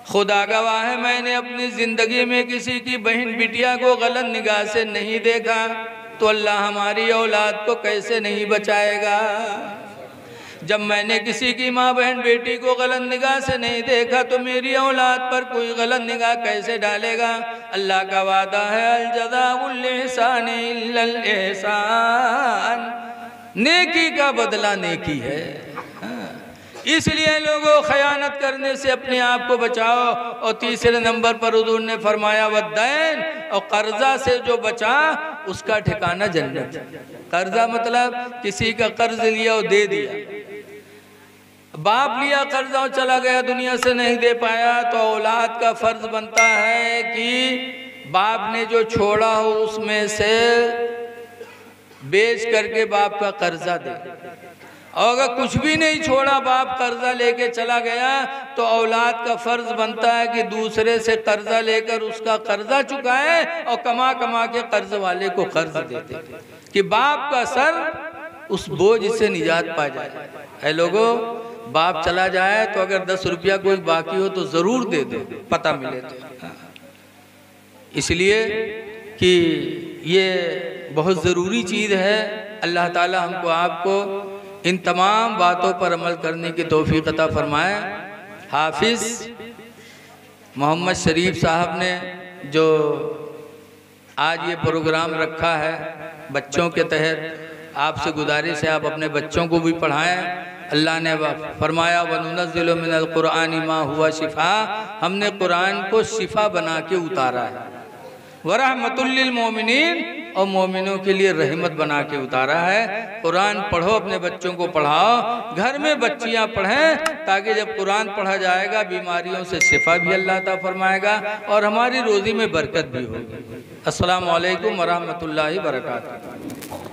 खुदा गवाह है मैंने अपनी जिंदगी में किसी की बहन बिटिया को गलत निगाह से नहीं देखा, तो अल्लाह हमारी औलाद को कैसे नहीं बचाएगा। जब मैंने किसी की माँ बहन बेटी को गलत निगाह से नहीं देखा तो मेरी औलाद पर कोई गलत निगाह कैसे डालेगा। अल्लाह का वादा है अल जज़ाउल इहसान इल्लल इहसान, नेकी का बदला नेकी है। इसलिए लोगों खयानत करने से अपने आप को बचाओ। और तीसरे नंबर पर हुजूर ने फरमाया वद्दैन, और कर्जा से जो बचा उसका ठिकाना जन्नत। कर्जा मतलब किसी का कर्ज लिया और दे दिया, बाप लिया कर्जा और चला गया, दुनिया से नहीं दे पाया, तो औलाद का फर्ज बनता है कि बाप ने जो छोड़ा हो उसमें से बेच करके बाप का कर्जा दे। और अगर कुछ भी नहीं छोड़ा, बाप कर्जा लेके चला गया, तो औलाद का फर्ज बनता है कि दूसरे से कर्जा लेकर उसका कर्जा चुकाए और कमा कमा के कर्ज वाले को कर्ज देते, कि बाप का सर उस बोझ से निजात पा जाए। है लोगों, बाप चला जाए तो अगर 10 रुपया कोई बाकी हो तो जरूर दे दो, पता मिले तो। इसलिए कि ये बहुत ज़रूरी चीज़ है। अल्लाह ताला हमको आपको इन तमाम बातों पर अमल करने की तौफीक अता फरमाए। हाफिज़ मोहम्मद शरीफ साहब ने जो आज ये प्रोग्राम रखा है बच्चों के तहत। आपसे गुजारिश है आप अपने बच्चों को भी पढ़ाएं। अल्लाह ने फरमाया वनुनज़्ज़िलु मिनल क़ुरआनि मा हुवा शिफ़ा, हमने कुरान को शिफा बना के उतारा है। वरहमतुल लिल मोमिनीन, और मोमिनों के लिए रहमत बना के उतारा है। कुरान पढ़ो, अपने बच्चों को पढ़ाओ, घर में बच्चियां पढ़ें, ताकि जब कुरान पढ़ा जाएगा बीमारियों से शिफा भी अल्लाह ताला फरमाएगा और हमारी रोज़ी में बरकत भी होगी। अस्सलामु अलैकुम वरहमतुल्लाहि वबरकातुहू।